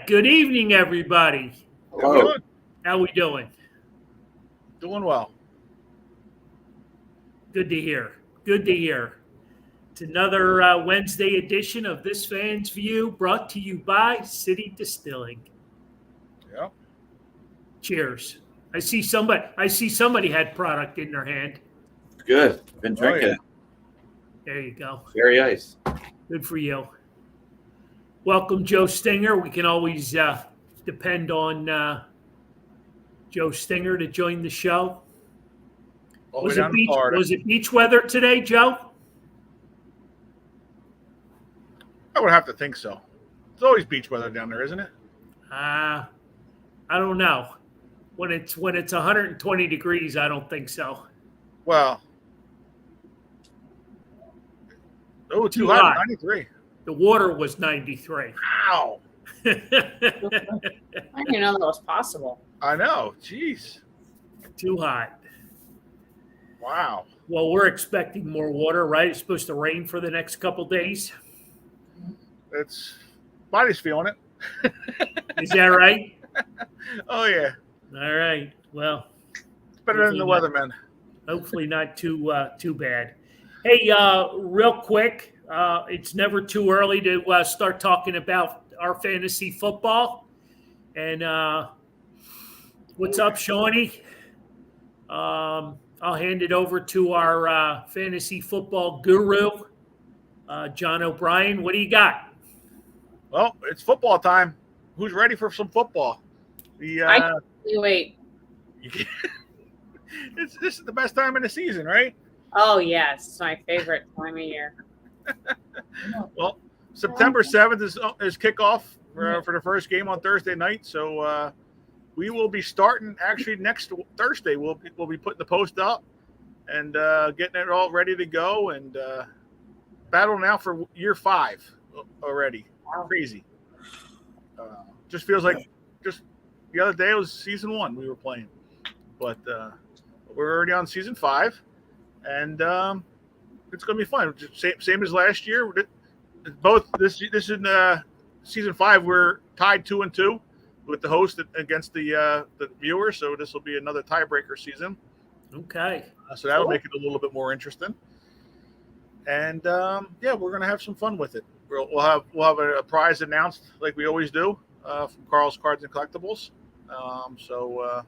right. Good evening, everybody. Hello. How we doing? Doing well. Good to hear. Good to hear. It's another Wednesday edition of This Fan's View, brought to you by City Distilling. Yeah. Cheers. I see somebody had product in their hand. Good. Been drinking. yeah. There you go. Very ice. Good for you. Welcome, Joe Stinger. We can always depend on Joe Stinger to join the show. All the way down to Florida. Was it beach weather today, Joe? I would have to think so. It's always beach weather down there, isn't it? I don't know. When it's 120 degrees, I don't think so. Well, too hot. 93. The water was 93. Wow. I didn't know that was possible. I know. Jeez. Too hot. Wow. Well, we're expecting more water, right? It's supposed to rain for the next couple days. Body's feeling it. Is that right? Oh yeah. All right. Well, It's better than the weathermen. hopefully not too bad. Hey, real quick, it's never too early to start talking about our fantasy football. And what's up, Shawnee? I'll hand it over to our fantasy football guru, John O'Brien. What do you got? Well, it's football time. Who's ready for some football? Wait. This is the best time in the season, right? Oh, yes. It's my favorite time of year. Well, September 7th is kickoff for the first game on Thursday night. So we will be starting actually next Thursday. We'll be putting the post up and getting it all ready to go and battle now for year 5 already. Wow. Crazy. Just feels like just the other day it was season 1 we were playing, but we're already on season 5, and it's going to be fun. Same as last year. Both this in season 5 we're tied 2-2 with the host against the viewers, so this will be another tiebreaker season. Okay. So that'll make it a little bit more interesting. And we're going to have some fun with it. We'll have a prize announced like we always do from Carl's Cards and Collectibles. So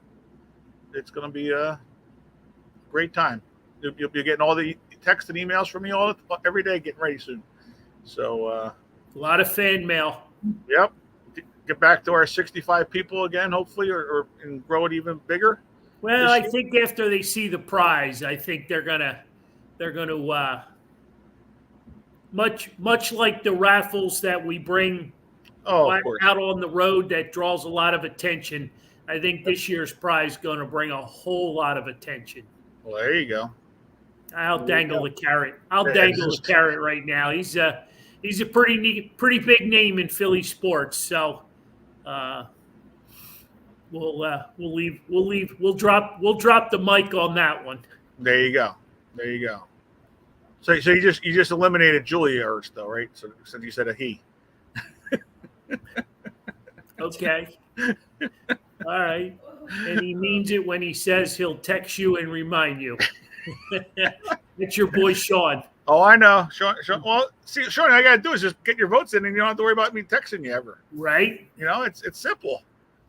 it's going to be a great time. You'll be getting all the texts and emails from me every day, getting ready soon. So a lot of fan mail. Yep. Get back to our 65 people again, hopefully, or and grow it even bigger. Well, I think after they see the prize, I think they're gonna much like the raffles that we bring out on the road that draws a lot of attention. I think this year's prize is going to bring a whole lot of attention. Well, there you go. I'll dangle the carrot. Dangle the carrot right now. He's a pretty big name in Philly sports. So we'll drop the mic on that one. There you go. So you just eliminated Julia Ertz though, right? So since you said a he. Okay. All right. And he means it when he says he'll text you and remind you. It's your boy Sean. Oh, I know. Sean. Well, see, Sean, all I gotta do is just get your votes in, and you don't have to worry about me texting you ever. Right. You know, it's simple.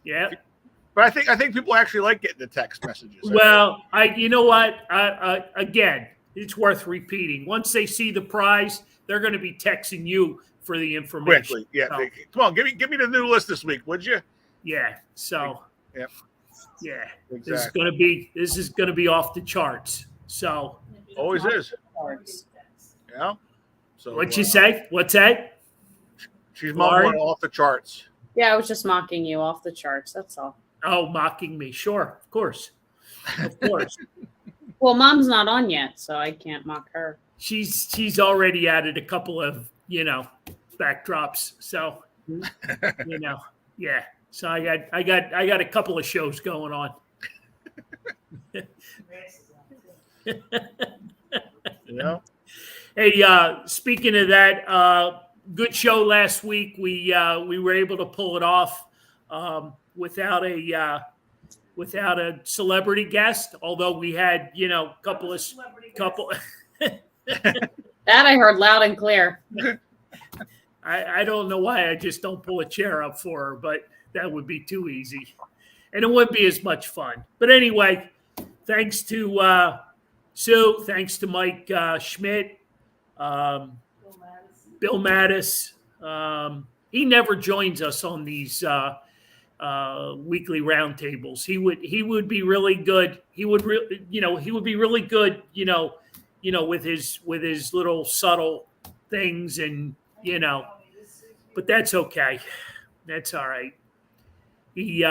Yeah. But I think people actually like getting the text messages. Well, you know what? Again, it's worth repeating. Once they see the prize, they're going to be texting you for the information. Quickly, yeah. So, come on, give me the new list this week, would you? Yeah. So. Yep. Yeah. Exactly. This is gonna be off the charts. So. Always is. Yeah. So What'd you say? What's that? She's mumbling off the charts. Yeah, I was just mocking you off the charts. That's all. Oh, mocking me. Sure. Of course. Well, Mom's not on yet, so I can't mock her. She's already added a couple of, backdrops. So, yeah. So I got a couple of shows going on. Yeah. Hey, speaking of that, good show last week. We were able to pull it off without a celebrity guest, although we had couple. That I heard loud and clear. I don't know why I just don't pull a chair up for her, but that would be too easy. And it wouldn't be as much fun. But anyway, thanks to Sue, thanks to Mike Schmidt, Bill Mattis. He never joins us on these weekly roundtables. He would be really good. He would be really good, with his little subtle things and but that's okay. That's all right. He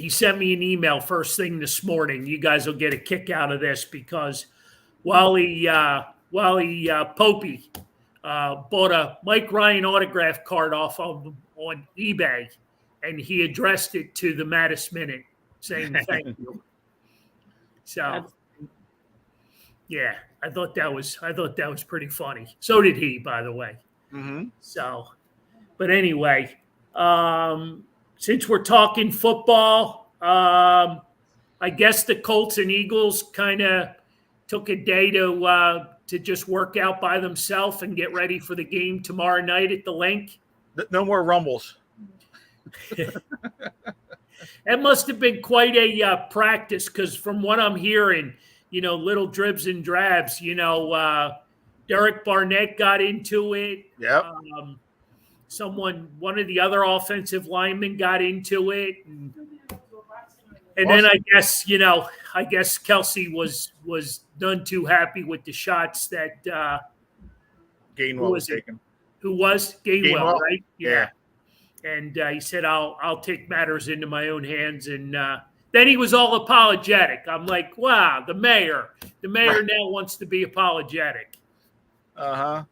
sent me an email first thing this morning. You guys will get a kick out of this because Wally Popey bought a Mike Ryan autograph card off on eBay, and he addressed it to the Mattis Minute, saying thank you. So, yeah, I thought that was pretty funny. So did he, by the way. Mm-hmm. So, but anyway, since we're talking football, I guess the Colts and Eagles kind of took a day to just work out by themselves and get ready for the game tomorrow night at the Link. No more rumbles. That must have been quite a practice because from what I'm hearing, little dribs and drabs, Derek Barnett got into it. Yep. One of the other offensive linemen got into it. And then I guess Kelsey was none too happy with the shots that Gainwell was taking. Who was Gainwell, right? Yeah. And he said, I'll take matters into my own hands. And then he was all apologetic. I'm like, wow, the mayor now wants to be apologetic. Uh-huh.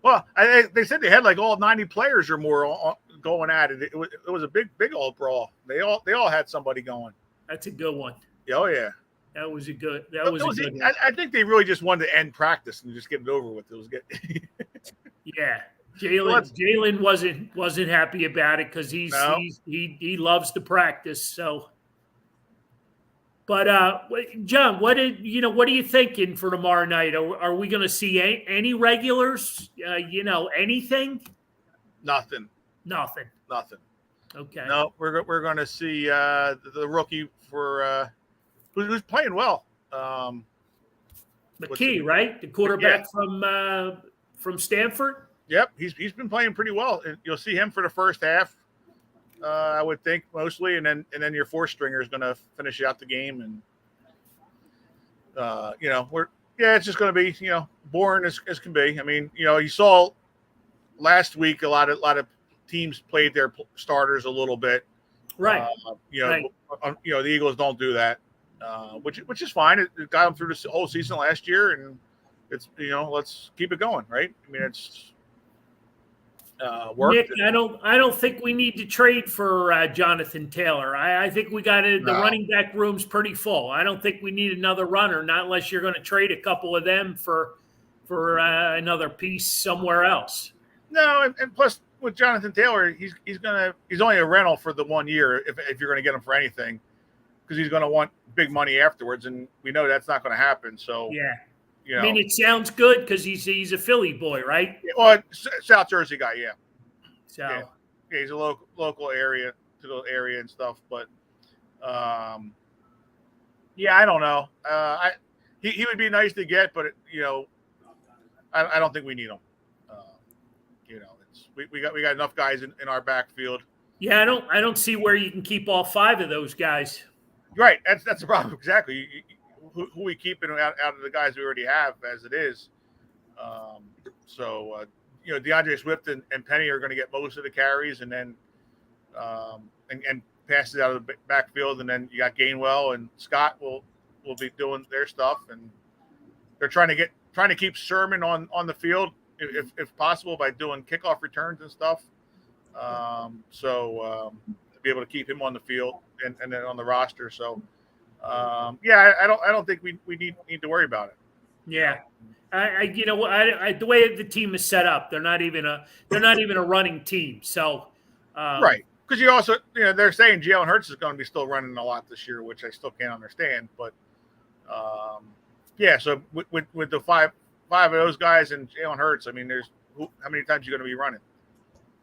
Well, they said they had like all 90 players or more going at it. It was a big old brawl. They all had somebody going. That's a good one. Oh yeah. That was a good one. I think they really just wanted to end practice and just get it over with. It was good. Yeah. Jalen wasn't happy about it because he loves to practice. So, but John, what are you thinking for tomorrow night? Are we going to see any regulars? Anything? Nothing. Okay. No, we're going to see the rookie for who's playing well. McKee, right? The quarterback from Stanford. Yep, he's been playing pretty well. You'll see him for the first half, I would think mostly, and then your fourth stringer is going to finish out the game, and it's just going to be boring as can be. I mean, you saw last week a lot of teams played their starters a little bit, right? The Eagles don't do that, which is fine. It got them through the whole season last year, and it's let's keep it going, right? I mean, it's. Nick, I don't think we need to trade for Jonathan Taylor. I think we got the running back room's pretty full. I don't think we need another runner, not unless you're going to trade a couple of them for another piece somewhere else. No, and plus with Jonathan Taylor, he's only a rental for the 1 year if you're going to get him for anything, because he's going to want big money afterwards, and we know that's not going to happen. So yeah. I mean, it sounds good because he's a Philly boy, right? Well, South Jersey guy, yeah. So yeah, he's a local area to the area and stuff. But I don't know. He would be nice to get, but I don't think we need him. We got enough guys in our backfield. Yeah, I don't see where you can keep all five of those guys. Right, that's the problem exactly. Who we keeping out of the guys we already have as it is. DeAndre Swift and Penny are going to get most of the carries, and then and passes out of the backfield, and then you got Gainwell and Scott will be doing their stuff, and they're trying to keep Sherman on the field if possible by doing kickoff returns and stuff. To be able to keep him on the field and then on the roster. So. I don't think we need to worry about it. Yeah. You know, the way the team is set up, they're not even a running team. So, Right. Because you also, they're saying Jalen Hurts is going to be still running a lot this year, which I still can't understand. But, yeah, so with the five of those guys and Jalen Hurts, I mean, how many times are you going to be running?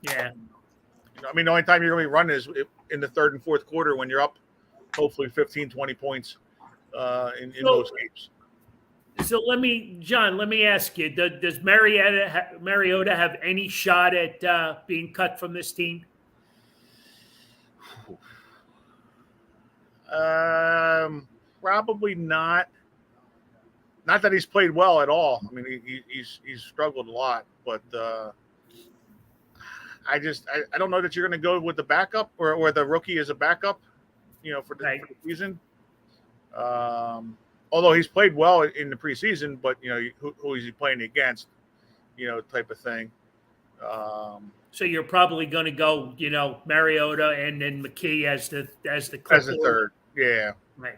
Yeah. I mean, the only time you're going to be running is in the third and fourth quarter when you're up, hopefully 15, 20 points in those games. So John, let me ask you: Does Mariota have any shot at being cut from this team? Probably not. Not that he's played well at all. I mean, he's struggled a lot, but I don't know that you're going to go with the backup or the rookie as a backup, for the season. Although he's played well in the preseason, but who is he playing against? Type of thing. So you're probably going to go, Mariota and then McKee as the third, yeah. Right.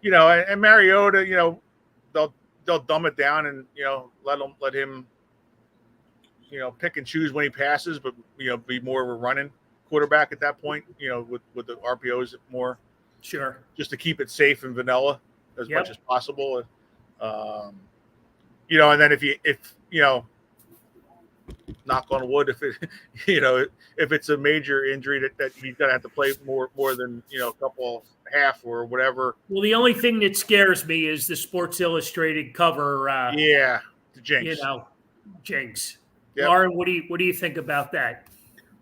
And Mariota, they'll dumb it down and let him pick and choose when he passes, but be more of a running quarterback at that point. With the RPOs more. Sure. Just to keep it safe and vanilla as much as possible. And then if knock on wood, if it if it's a major injury that he's gonna have to play more than a couple half or whatever. Well, the only thing that scares me is the Sports Illustrated cover. The jinx. Jinx. Yep. Lauren, what do you think about that?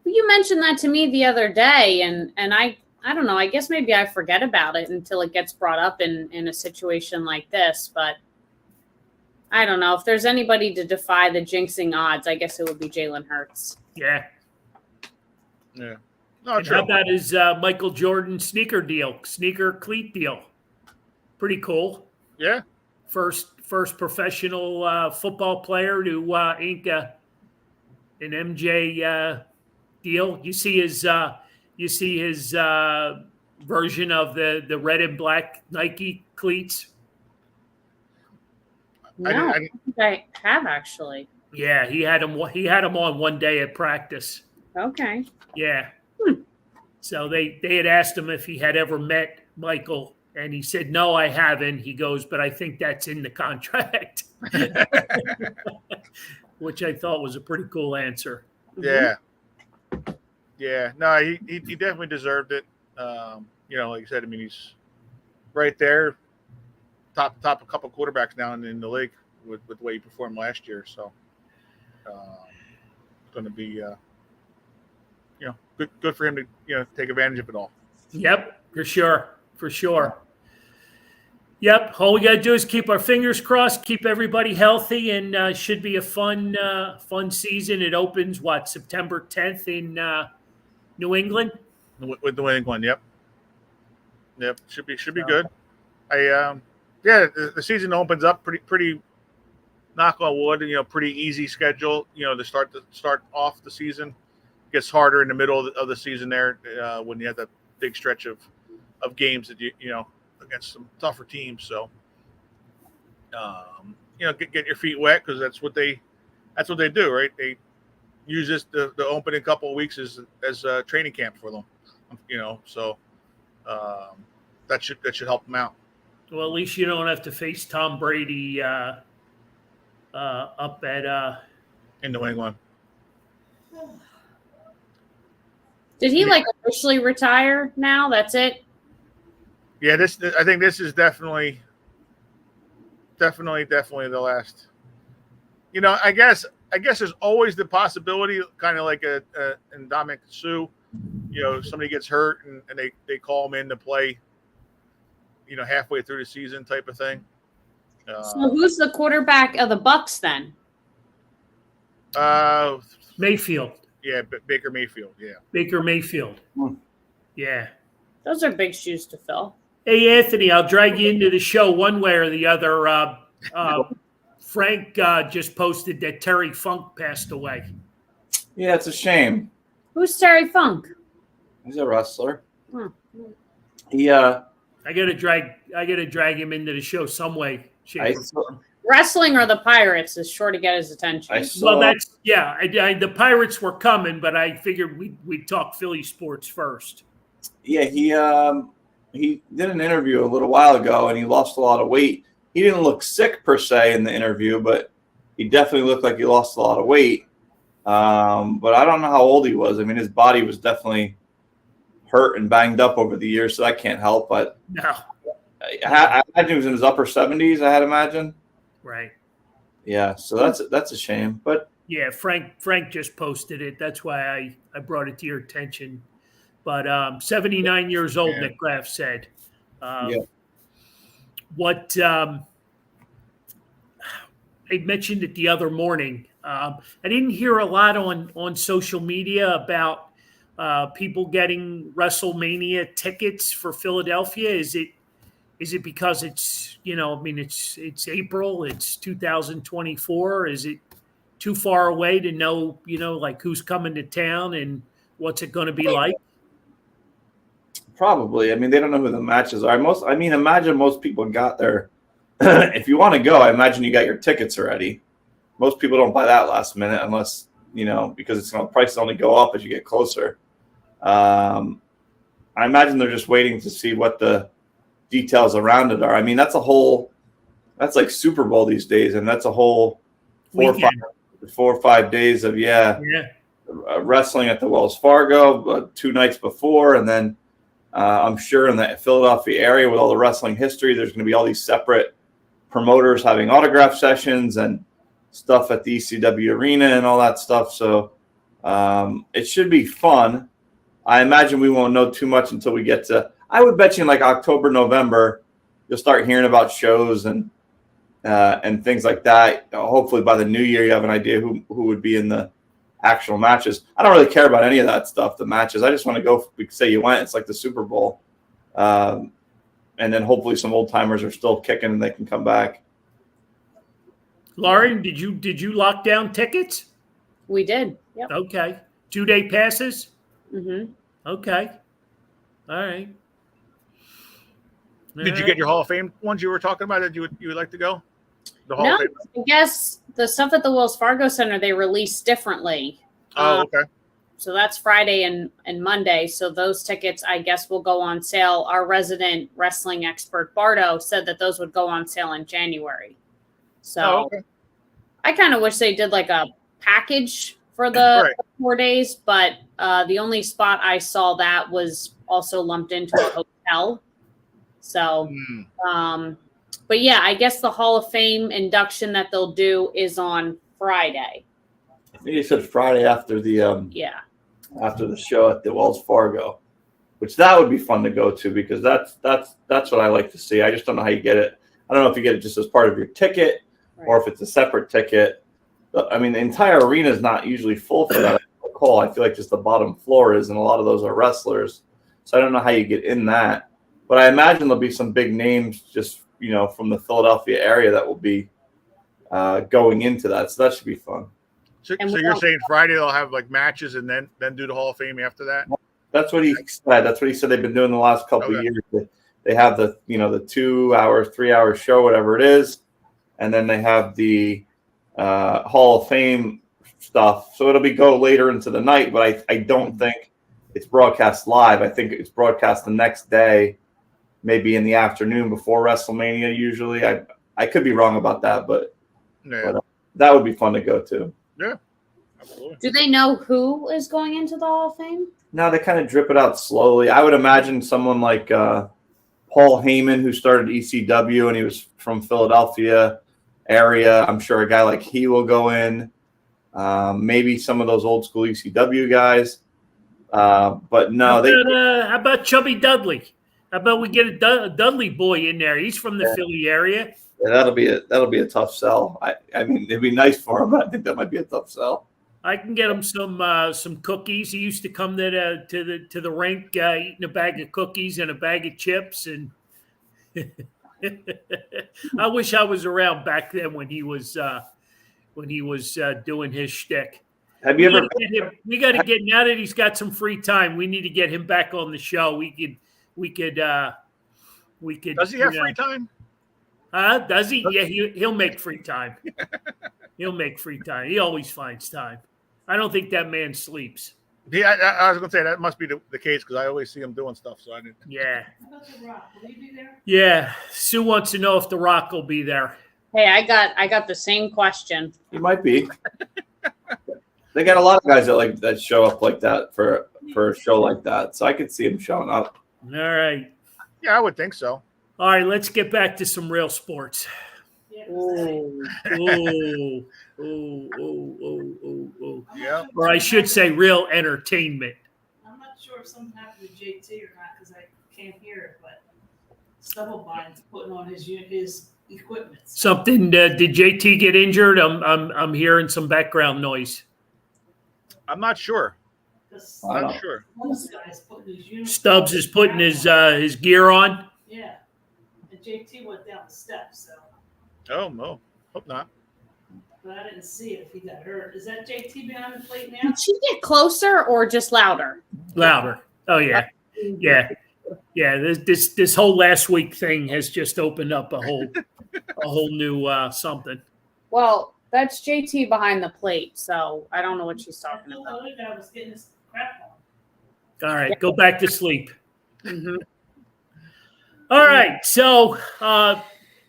You mentioned that to me the other day, and I don't know. I guess maybe I forget about it until it gets brought up in a situation like this. But I don't know. If there's anybody to defy the jinxing odds, I guess it would be Jalen Hurts. Yeah. Yeah. No, how about his Michael Jordan sneaker cleat deal? Pretty cool. Yeah. First professional football player to ink an MJ deal. You see his version of the red and black Nike cleats. No, I think I have actually. Yeah, he had them on one day at practice. Okay. Yeah. So they had asked him if he had ever met Michael, and he said, "No, I haven't." He goes, "But I think that's in the contract," which I thought was a pretty cool answer. Yeah. Yeah. No, he definitely deserved it. Like I said, I mean, he's right there. Top a couple quarterbacks now in the league with the way he performed last year. So it's going to be good for him to take advantage of it all. Yep, for sure. Yep, all we got to do is keep our fingers crossed, keep everybody healthy, and should be a fun season. It opens September 10th in New England. With New England, yep. Should be good. The season opens up pretty. Knock on wood, pretty easy schedule. To start off the season, gets harder in the middle of the season there when you have that big stretch of games that you against some tougher teams. So, get your feet wet because that's what they do, right? They use this the opening couple of weeks as training camp for them, So that should help them out. Well, at least you don't have to face Tom Brady up at in New England. Did he officially retire now? That's it? Yeah, I think this is definitely the last. I guess there's always the possibility, kind of like a Ndamukong Suh, somebody gets hurt and they call him in to play, halfway through the season type of thing. So who's the quarterback of the Bucks then? Mayfield. Yeah, Baker Mayfield. Yeah. Baker Mayfield. Yeah. Those are big shoes to fill. Hey, Anthony, I'll drag you into the show one way or the other. Frank just posted that Terry Funk passed away. Yeah, it's a shame. Who's Terry Funk? He's a wrestler. I gotta drag him into the show some way, shape, or form. wrestling or the Pirates is sure to get his attention. I saw. Well, the Pirates were coming, but I figured we'd talk Philly sports first. Yeah, he did an interview a little while ago, and he lost a lot of weight. He didn't look sick per se in the interview, but he definitely looked like he lost a lot of weight. But I don't know how old he was. I mean, his body was definitely hurt and banged up over the years, so that can't help. But No, I imagine he was in his upper 70s, I had imagined. right. Yeah, so that's a shame. But Yeah, Frank just posted it. That's why I brought it to your attention. But 79 years old, Yeah. Nick Graff said. Yeah. What I mentioned it the other morning. I didn't hear a lot on social media about people getting WrestleMania tickets for Philadelphia. Is it because it's it's April, it's 2024? Is it too far away to know like who's coming to town and what's it going to be like? probably, I mean, they don't know who the matches are. Imagine most people got their. If you want to go, I imagine you got your tickets already. Most people don't buy that last minute unless because it's prices only go up as you get closer. I imagine they're just waiting to see what the details around it are. I mean, that's like Super Bowl these days, and that's a whole 4 or 5 days of wrestling at the Wells Fargo 2 nights before, and then I'm sure in the Philadelphia area with all the wrestling history, there's going to be all these separate promoters having autograph sessions and stuff at the ECW arena and all that stuff. So it should be fun. I imagine we won't know too much until we get to. I would bet you in like October, November, you'll start hearing about shows and things like that. Hopefully by the new year, you have an idea who would be in the actual matches. I don't really care about any of that stuff, the matches. I just want to go. We say you went. It's like the Super Bowl. And then hopefully some old timers are still kicking and they can come back. Lauren, did you lock down tickets? We did. Yep. Okay. 2-day passes? Mm-hmm. Okay. All right. Did you get your Hall of Fame ones you were talking about that you would like to go? The Hall of No, Fame. I guess the stuff at the Wells Fargo Center they release differently. Oh, okay. So that's Friday and Monday. So those tickets, I guess, will go on sale. Our resident wrestling expert, Bardo, said that those would go on sale in January. So Okay. I kind of wish they did like a package for the 4 days, but the only spot I saw that was also lumped into a hotel. So, but yeah, I guess the Hall of Fame induction that they'll do is on Friday. I think you said Friday after the after the show at the Wells Fargo, which that would be fun to go to because that's what I like to see. I just don't know how you get it. I don't know if you get it just as part of your ticket or if it's a separate ticket. But, I mean, the entire arena is not usually full for that call. I feel like just the bottom floor is, and a lot of those are wrestlers. So I don't know how you get in that. But I imagine there'll be some big names just, from the Philadelphia area that will be going into that. So that should be fun. So you're saying Friday they'll have like matches and then do the Hall of Fame after that? That's what he said. That's what he said they've been doing the last couple of years. They have the 2 hour, 3 hour show, whatever it is. And then they have the Hall of Fame stuff. So it'll go later into the night, but I don't think it's broadcast live. I think it's broadcast the next day, maybe in the afternoon before WrestleMania usually. I could be wrong about that, but that would be fun to go to. Yeah, absolutely. Do they know who is going into the Hall of Fame? No, they kind of drip it out slowly. I would imagine someone like Paul Heyman, who started ECW and he was from Philadelphia area. I'm sure a guy like he will go in. Maybe some of those old school ECW guys. But no, how about Chubby Dudley? How about we get a Dudley boy in there? He's from the Philly area. Yeah, that'll be a tough sell. I mean, it'd be nice for him, but I think that might be a tough sell. I can get him some cookies. He used to come to the rink eating a bag of cookies and a bag of chips, and I wish I was around back then when he was doing his shtick. Have you ever? We got to get now that he's got some free time. We need to get him back on the show. We could. Does he have free time? Does he? Yeah, he'll make free time. He'll make free time. He always finds time. I don't think that man sleeps. Yeah, I was going to say that must be the case because I always see him doing stuff. So I didn't. Yeah. How about The Rock? Will he be there? Yeah. Sue wants to know if The Rock will be there. Hey, I got the same question. He might be. They got a lot of guys that show up like that for a show like that, so I could see him showing up. All right. Yeah, I would think so. All right, let's get back to some real sports. Yeah. Ooh. Ooh. Yeah. Or I should say real entertainment. I'm not sure if something happened to JT or not because I can't hear it, but Stubblebine's putting on his equipment. Something, did JT get injured? I'm hearing some background noise. I'm not sure. I don't Not sure. This guy's putting his uniform. Stubbs is putting his gear on. Yeah. And JT went down the steps, so. Oh, no. Hope not. But I didn't see it if he got hurt. Is that JT behind the plate now? Did she get closer or just louder? Louder. Oh yeah. This whole last week thing has just opened up a whole new something. Well, that's JT behind the plate, so I don't know what she's talking The about. other guy was getting his crap on. All right, go back to sleep. Mhm. All right, so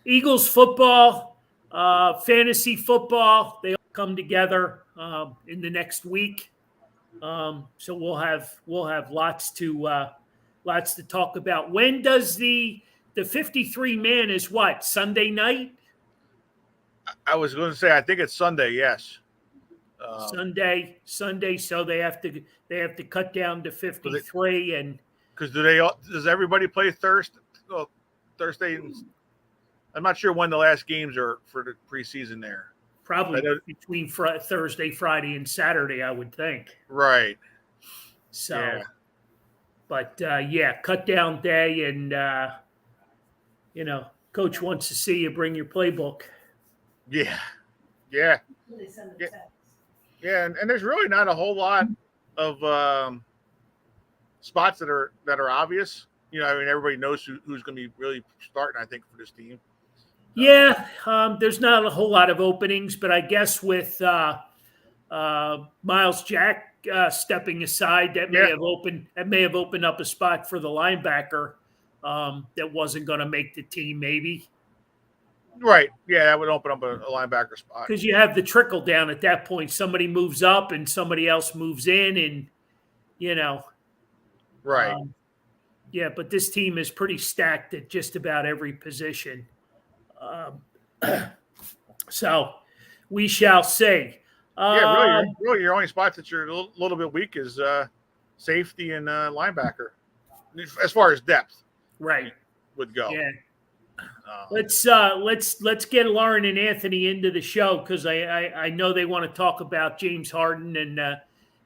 Eagles football, fantasy football, they all come together in the next week. So we'll have lots to talk about. When does the 53 man is what? Sunday night? I was going to say I think it's Sunday. Yes. Sunday. So they have to cut down to 53 and Because does everybody play Thursday? Well, Thursday. I'm not sure when the last games are for the preseason there. probably between Thursday, Friday, and Saturday, I would think. Right. So, Yeah. but cut down day, and coach wants to see you bring your playbook. Yeah. Yeah. They send the Yeah. text. Yeah. And there's really not a whole lot of spots that are obvious. I mean, everybody knows who's going to be really starting, I think, for this team. Yeah, there's not a whole lot of openings, but I guess with Miles Jack stepping aside, that may have opened up a spot for the linebacker that wasn't going to make the team, maybe. Right. Yeah, that would open up a linebacker spot. Because you have the trickle down at that point. Somebody moves up and somebody else moves in, and Right. But this team is pretty stacked at just about every position. So we shall see. Really, your only spots that you're a little bit weak is safety and linebacker, as far as depth. Right. Would go. Yeah. Let's get Lauren and Anthony into the show because I know they want to talk about James Harden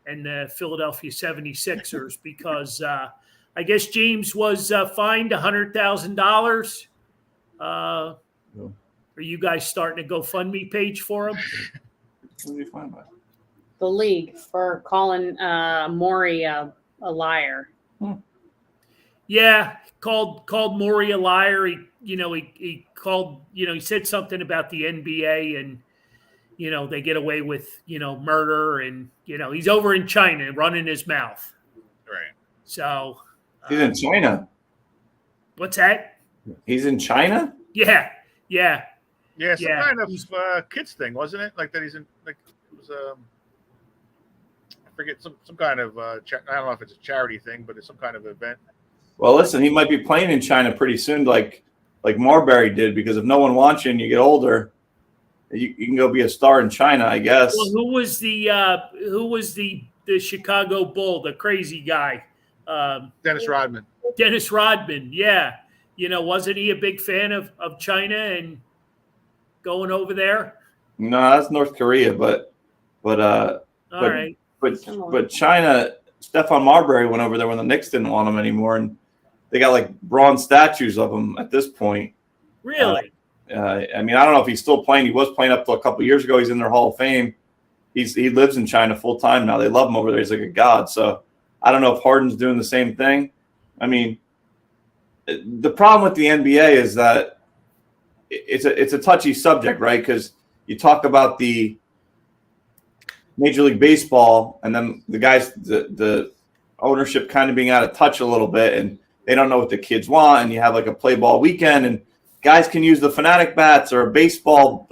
and the Philadelphia 76ers because I guess James was fined $100,000. Are you guys starting a GoFundMe page for him? What do you find by? The league for calling Maury a liar. Yeah, called Maury a liar. He called, he said something about the NBA and, they get away with, murder and, he's over in China running his mouth. Right. So. He's in China. What's that? He's in China? Yeah. Yeah, some Yeah. kind of kids thing, wasn't it? Like that he's in, like it was I forget some kind of I don't know if it's a charity thing, but it's some kind of event. Well, listen, he might be playing in China pretty soon, like Marbury did, because if no one wants you and you get older, you can go be a star in China, I guess. Well, who was the Chicago Bull, the crazy guy? Dennis Rodman. Dennis Rodman, yeah. Wasn't he a big fan of China and going over there? No, that's North Korea, but Right. China, Stephon Marbury went over there when the Knicks didn't want him anymore, and they got like bronze statues of him at this point. Really? I mean, I don't know if he's still playing. He was playing up to a couple of years ago. He's in their Hall of Fame. He lives in China full time now. They love him over there. He's like a god. So I don't know if Harden's doing the same thing. I mean, the problem with the NBA is that it's a touchy subject, right? Because you talk about the Major League Baseball, and then the ownership kind of being out of touch a little bit, and they don't know what the kids want, and you have like a play ball weekend, and guys can use the Fanatic bats or a baseball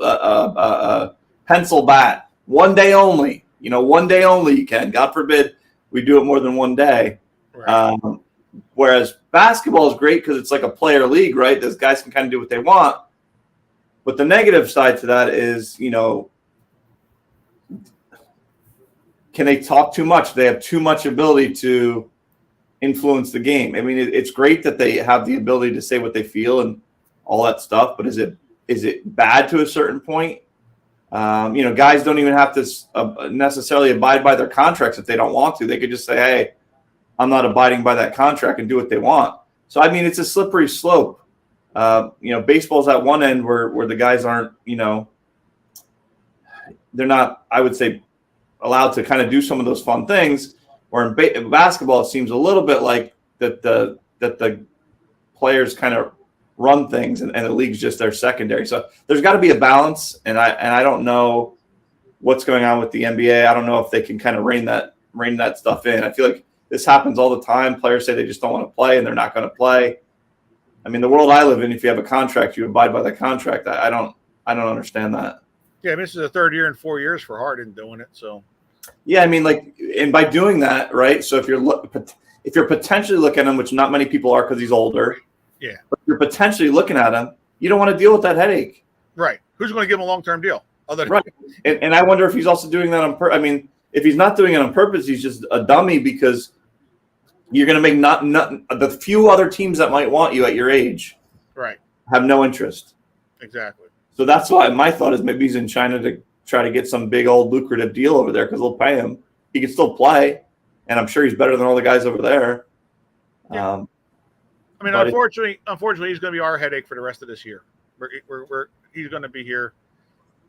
pencil bat one day only. One day only you can. God forbid we do it more than one day. Right. Whereas basketball is great because it's like a player league, right? Those guys can kind of do what they want. But the negative side to that is, can they talk too much? They have too much ability to influence the game. I mean, it's great that they have the ability to say what they feel and all that stuff, but is it bad to a certain point? Guys don't even have to necessarily abide by their contracts if they don't want to. They could just say, hey, I'm not abiding by that contract, and do what they want. So, I mean, it's a slippery slope. Baseball's at one end where the guys aren't, they're not, I would say, allowed to kind of do some of those fun things. Or in basketball, it seems a little bit like that the players kind of run things, and the league's just their secondary. So there's got to be a balance, and I don't know what's going on with the NBA. I don't know if they can kind of rein that stuff in. I feel like this happens all the time. Players say they just don't want to play, and they're not going to play. I mean, the world I live in, if you have a contract, you abide by the contract. I don't understand that. Yeah, I mean, this is the third year in 4 years for Harden doing it. So, yeah, I mean, and by doing that, right? So if you're potentially looking at him, which not many people are because he's older, yeah, but you're potentially looking at him, you don't want to deal with that headache, right? Who's going to give him a long-term deal? Right. And I wonder if he's also doing that on purpose. I mean, if he's not doing it on purpose, he's just a dummy, because you're going to make not the few other teams that might want you at your age, right, have no interest. Exactly. So that's why my thought is maybe he's in China to try to get some big old lucrative deal over there, because they'll pay him. He can still play, and I'm sure he's better than all the guys over there. Yeah. I mean, unfortunately, he's going to be our headache for the rest of this year. He's going to be here.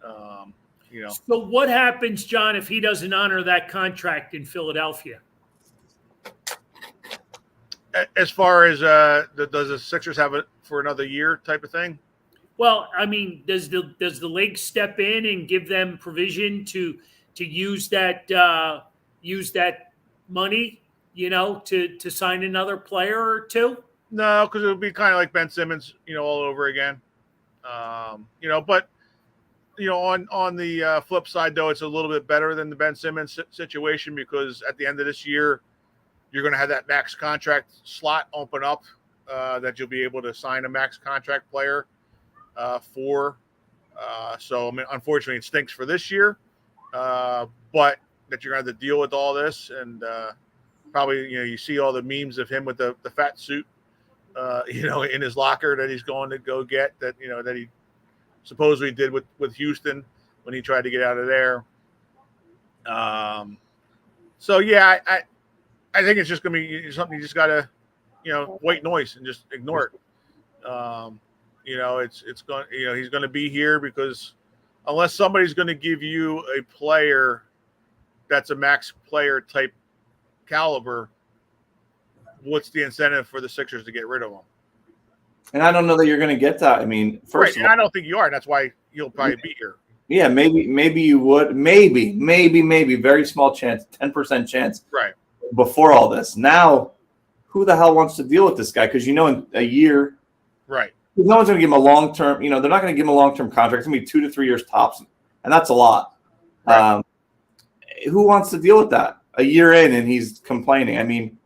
So what happens, John, if he doesn't honor that contract in Philadelphia? As far as does the Sixers have it for another year type of thing? Well, I mean, does the league step in and give them provision to use that money, to sign another player or two? No, because it would be kind of like Ben Simmons, all over again. But on the flip side, though, it's a little bit better than the Ben Simmons situation, because at the end of this year, you're going to have that max contract slot open up that you'll be able to sign a max contract player for. So, I mean, unfortunately, it stinks for this year, but that you're going to have to deal with all this, and probably, you see all the memes of him with the fat suit, in his locker that he's going to go get, that he supposedly did with Houston when he tried to get out of there. So yeah, I think it's just going to be something you just got to, white noise and just ignore it. It's going, he's going to be here because unless somebody's going to give you a player that's a max player type caliber, what's the incentive for the Sixers to get rid of him? And I don't know that you're going to get that. I mean, first of all, I don't think you are. That's why he'll probably be here. Yeah, maybe you would. Maybe very small chance, 10% chance. Right. Before all this. Now, who the hell wants to deal with this guy? Because in a year, right, no one's going to give him a long-term. They're not going to give him a long-term contract. It's going to be 2 to 3 years tops, and that's a lot. Right. Who wants to deal with that? A year in, and he's complaining. I mean,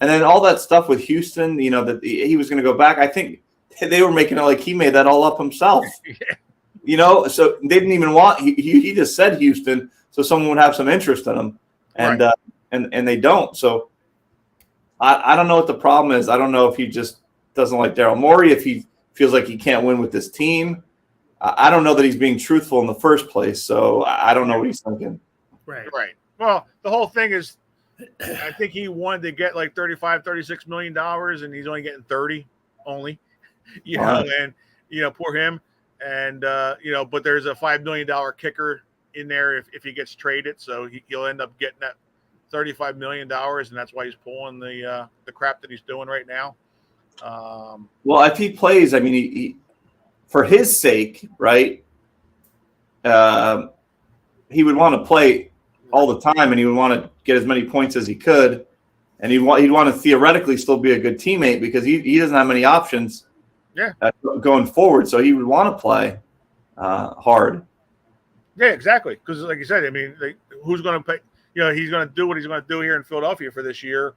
and then all that stuff with Houston. That he was going to go back. I think they were making it like he made that all up himself. Yeah. So they didn't even want. He just said Houston, so someone would have some interest in him, and right. And they don't. So I don't know what the problem is. I don't know if he just doesn't like Daryl Morey, if he feels like he can't win with this team. I don't know that he's being truthful in the first place. So I don't know what he's thinking. Right. Well, the whole thing is, I think he wanted to get like $35-36 million, and he's only getting 30 only, and poor him. And but there's a $5 million kicker in there if he gets traded, so he'll end up getting that $35 million, and that's why he's pulling the crap that he's doing right now. Well, if he plays, I mean, for his sake, right? He would want to play all the time, and he would want to get as many points as he could, and he'd want to theoretically still be a good teammate because he doesn't have many options. Yeah. Going forward, so he would want to play hard. Yeah, exactly. Because, like you said, I mean, who's going to pay? He's going to do what he's going to do here in Philadelphia for this year,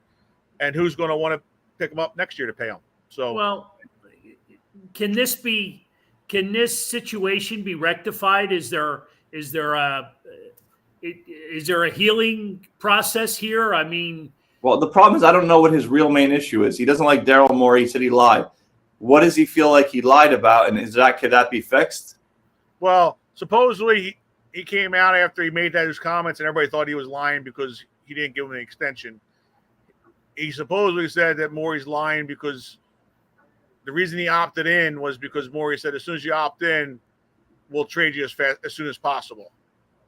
and who's going to want to pick him up next year to pay him? So, well, can this situation be rectified? Is there a healing process here? I mean, well, the problem is I don't know what his real main issue is. He doesn't like Daryl Morey. He said he lied. What does he feel like he lied about, and could that be fixed? well, supposedly he came out after he made those comments, and everybody thought he was lying because he didn't give him an extension. He supposedly said that Morey's lying because the reason he opted in was because Morey said, as soon as you opt in, we'll trade you as soon as possible,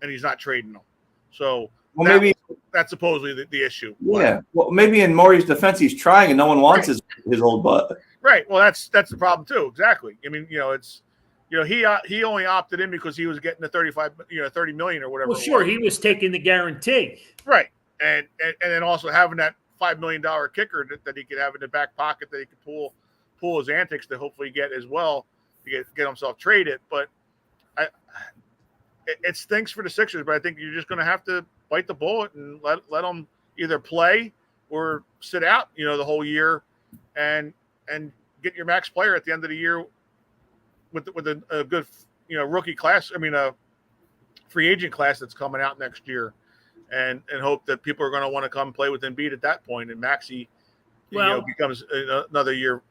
and he's not trading them. So Well, that's supposedly the issue. Yeah. Well, maybe in Morey's defense, he's trying, and no one wants his old butt. Right. Well, that's the problem too. Exactly. I mean, it's he only opted in because he was getting the 30 million or whatever. well, sure, he was taking the guarantee. Right. And then also having that $5 million kicker that he could have in the back pocket that he could pull his antics to hopefully get as well to get himself traded. But it stinks for the Sixers, but I think you're just going to have to bite the bullet and let them either play or sit out, the whole year, and get your max player at the end of the year with a good, rookie class. I mean, a free agent class that's coming out next year, and hope that people are going to want to come play with Embiid at that point, and Maxey, becomes another year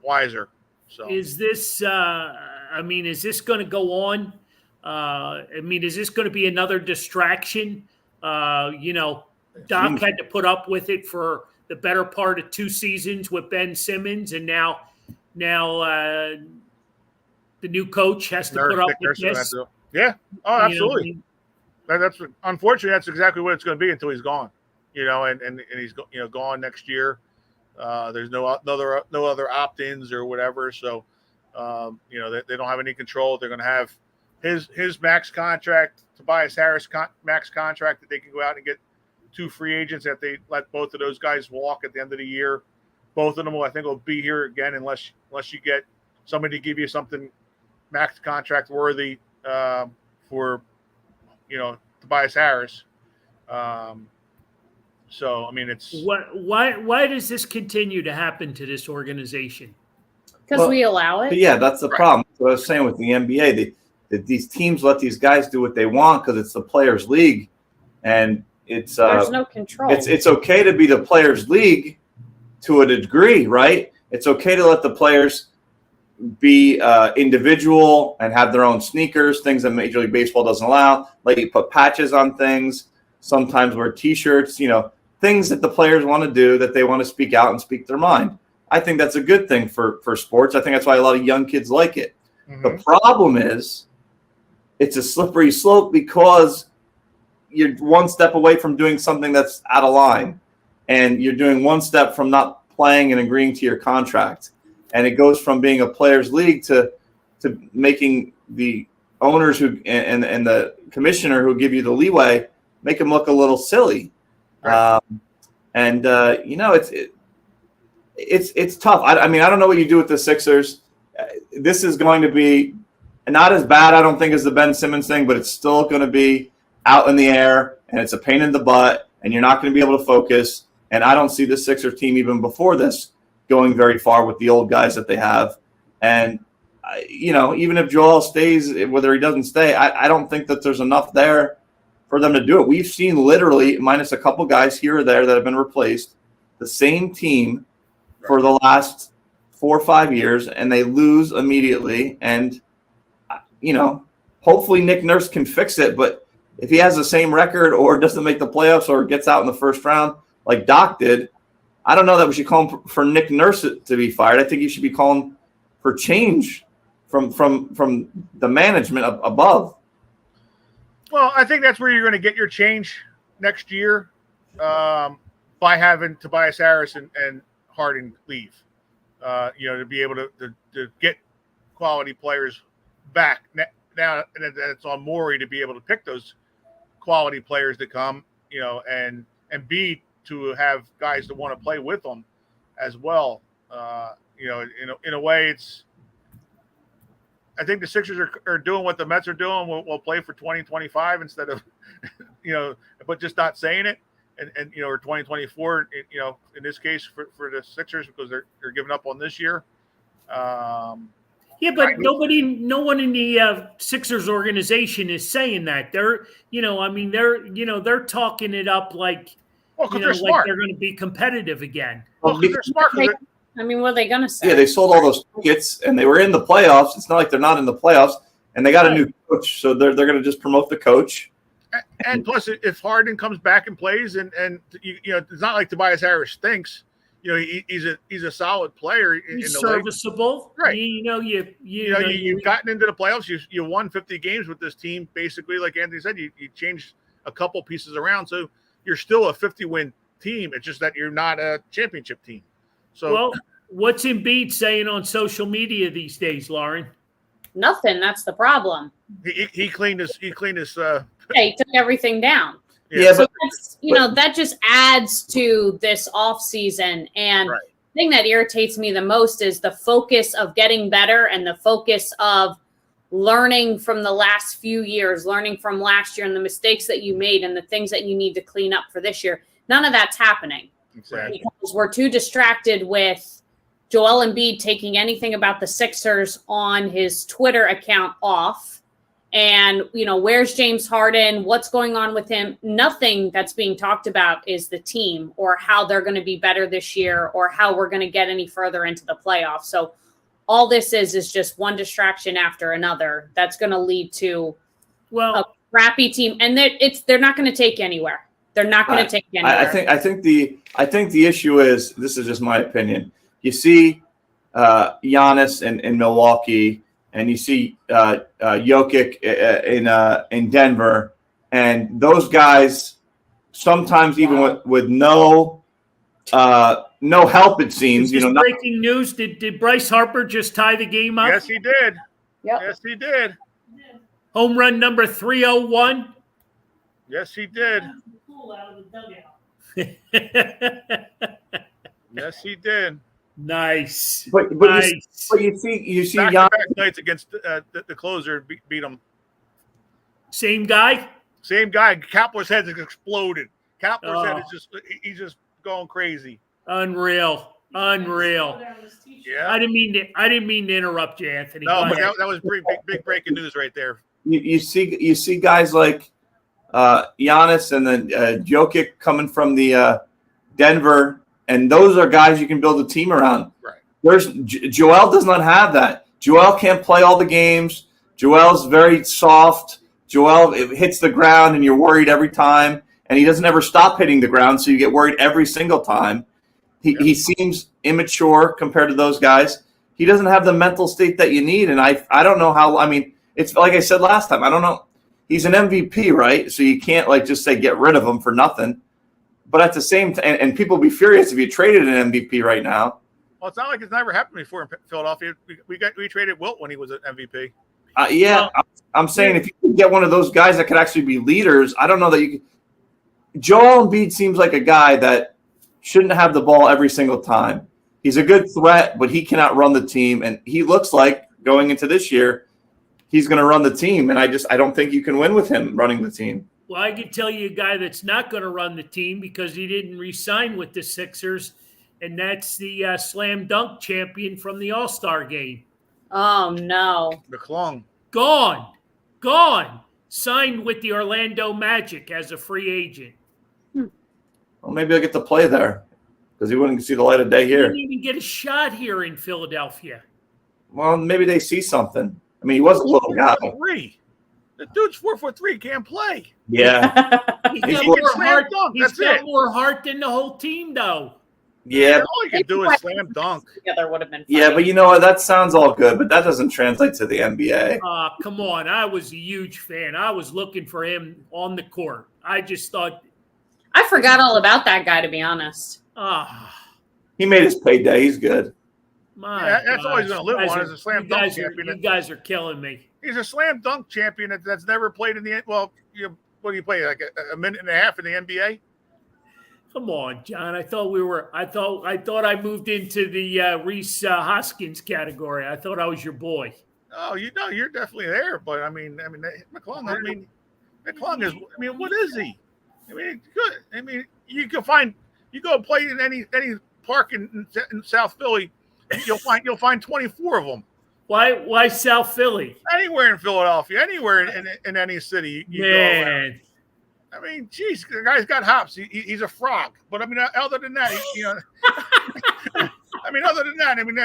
wiser. So is this? Is this going to go on? Is this going to be another distraction? Doc had to put up with it for the better part of 2 seasons with Ben Simmons, and now the new coach has to put up with this. Yeah. Oh, absolutely. That's unfortunately that's exactly what it's going to be until he's gone. And he's gone next year. There's no other opt-ins or whatever. So they don't have any control. They're going to have his max contract, Tobias Harris max contract, that they can go out and get 2 free agents if they let both of those guys walk at the end of the year. Both of them I think will be here again unless you get somebody to give you something max contract worthy for Tobias Harris. So I mean, it's why does this continue to happen to this organization? Because we allow it. Yeah, that's the problem. What I was saying with the NBA, these teams let these guys do what they want because it's the players' league, and it's there's no control. It's okay to be the players' league to a degree, right? It's okay to let the players be individual and have their own sneakers, things that Major League Baseball doesn't allow. Let you put patches on things, sometimes wear T-shirts, things that the players want to do, that they want to speak out and speak their mind. I think that's a good thing for sports. I think that's why a lot of young kids like it. Mm-hmm. The problem is it's a slippery slope because you're one step away from doing something that's out of line, and you're doing one step from not playing and agreeing to your contract. And it goes from being a players' league to making the owners and the commissioner who give you the leeway make them look a little silly. Right. It's tough. I don't know what you do with the Sixers. This is going to be not as bad, I don't think, as the Ben Simmons thing, but it's still going to be out in the air, and it's a pain in the butt, and you're not going to be able to focus. And I don't see the Sixers team even before this going very far with the old guys that they have. And, even if Joel stays, whether he doesn't stay, I don't think that there's enough there for them to do it. We've seen literally, minus a couple guys here or there that have been replaced, the same team for the last 4 or 5 years, and they lose immediately. And, hopefully Nick Nurse can fix it. But if he has the same record or doesn't make the playoffs or gets out in the first round like Doc did, I don't know that we should call him for Nick Nurse to be fired. I think you should be calling for change from the management above. Well, I think that's where you're going to get your change next year by having Tobias Harris and Harden leave. To be able to get quality players back. Now it's on Morey to be able to pick those quality players to come, and B, to have guys that want to play with them as well. In a way, I think the Sixers are doing what the Mets are doing. We'll play for 2025 instead of, but just not saying it. And or 2024, in this case for the Sixers, because they're giving up on this year. Yeah, but no one in the Sixers organization is saying that. They're they're talking it up like, because they're like smart. they're going to be competitive again. Well, because they're smart. What are they going to say? Yeah, they sold all those tickets, and they were in the playoffs. It's not like they're not in the playoffs, and they got a new coach, so they're going to just promote the coach. And plus, if Harden comes back and plays, and it's not like Tobias Harris stinks. He's a solid player. He's in the serviceable, league. Right? You've gotten into the playoffs. You won 50 games with this team. Basically, like Anthony said, you changed a couple pieces around, so you're still a 50-win team. It's just that you're not a championship team. So, well, what's Embiid saying on social media these days, Lauren? Nothing. That's the problem. He cleaned his. He took everything down. Yeah, so that's, that just adds to this off season. And the thing that irritates me the most is the focus of getting better and the focus of learning from the last few years, learning from last year and the mistakes that you made and the things that you need to clean up for this year. None of that's happening. Exactly. Because we're too distracted with Joel Embiid taking anything about the Sixers on his Twitter account off. And, where's James Harden? What's going on with him? Nothing that's being talked about is the team or how they're going to be better this year or how we're going to get any further into the playoffs. So all this is just one distraction after another that's going to lead to a crappy team. And they're not going to take you anywhere. They're not going to take you anywhere. I think the issue is, this is just my opinion. You see Giannis in Milwaukee, and you see Jokic in Denver, and those guys sometimes even with no help, it seems. Breaking news: Did Bryce Harper just tie the game up? Yes, he did. Yep. Yes, he did. Home run number 301. Yes, he did. Out of the dugout. Yes, he did. Nice. But nice. You see back-to-back nights against the closer beat him. Same guy. Kapler's head has exploded. Kapler's head is he's just going crazy. Unreal. Yeah. I didn't mean to interrupt you, Anthony. No, but that was big breaking news right there. You see guys like Giannis and then Jokic coming from the Denver, and those are guys you can build a team around. Right. Joel does not have that. Joel can't play all the games. Joel's very soft. Joel hits the ground, and you're worried every time, and he doesn't ever stop hitting the ground, so you get worried every single time. He seems immature compared to those guys. He doesn't have the mental state that you need, and I don't know how. I mean, it's like I said last time. I don't know. He's an MVP, right? So you can't just say get rid of him for nothing. But at the same time, and people be furious if you traded an MVP right now. Well, it's not like it's never happened before in Philadelphia. We traded Wilt when he was an MVP. I'm saying if you can get one of those guys that could actually be leaders, I don't know that you could. Joel Embiid seems like a guy that shouldn't have the ball every single time. He's a good threat, but he cannot run the team. And he looks like going into this year, he's going to run the team. And I don't think you can win with him running the team. Well, I could tell you a guy that's not going to run the team because he didn't re-sign with the Sixers, and that's the slam dunk champion from the All-Star game. Oh, no. McClung. Gone. Signed with the Orlando Magic as a free agent. Well, maybe I'll get to play there because he wouldn't see the light of day He here. didn't even get a shot here in Philadelphia. Well, maybe they see something. I mean, he was a little guy. 4'3". The dude's 4'3", can't play. Yeah. He's He's got more more heart than the whole team, though. Yeah. All he can do is slam dunk. Together would have been fun. Yeah, but you know what? That sounds all good, but that doesn't translate to the NBA. Come on. I was a huge fan. I was looking for him on the court. I just thought. I forgot all about that guy, to be honest. He made his payday. He's good. My that's all he's gosh, going to live on are- as a slam you dunk guys are- champion. You guys are killing me. He's a slam dunk champion that's never played in the well. What do you play, like a minute and a half in the NBA? Come on, John. I thought I moved into the Reese Hoskins category. I thought I was your boy. Oh, you're definitely there. But McClung. McClung is. What is he? Good. You go play in any park in South Philly, you'll find 24 of them. Why South Philly? Anywhere in Philadelphia, anywhere in any city you go around. Man, Geez, the guy's got hops. He's a frog. But other than that,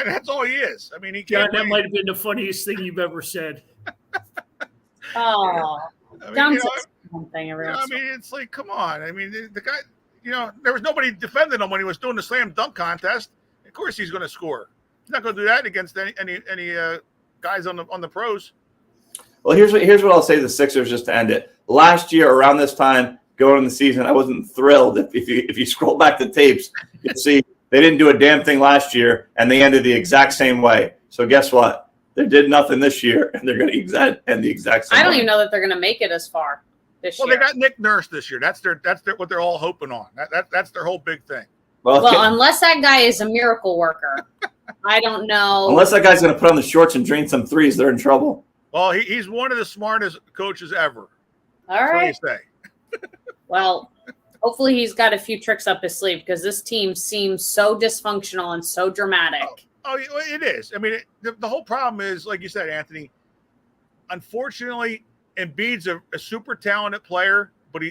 that's all he is. He John, can't. that might have been the funniest thing you've ever said. Oh, don't say something every once in a while. It's like, come on. The guy, there was nobody defending him when he was doing the slam dunk contest. Of course, he's going to score. He's not going to do that against any guys on the pros. Well, here's what I'll say to the Sixers just to end it. Last year, around this time, going in the season, I wasn't thrilled. If you scroll back the tapes, you'll see they didn't do a damn thing last year, and they ended the exact same way. So guess what? They did nothing this year, and they're going to end the exact same way. I don't even know that they're going to make it as far this year. Well, they got Nick Nurse this year. That's what they're all hoping on. That's their whole big thing. Well, unless that guy is a miracle worker, I don't know. Unless that guy's going to put on the shorts and drain some threes, they're in trouble. Well, he's one of the smartest coaches ever. All right. What do you say? Well, hopefully he's got a few tricks up his sleeve because this team seems so dysfunctional and so dramatic. Oh, it is. The whole problem is, like you said, Anthony. Unfortunately, Embiid's a super talented player, but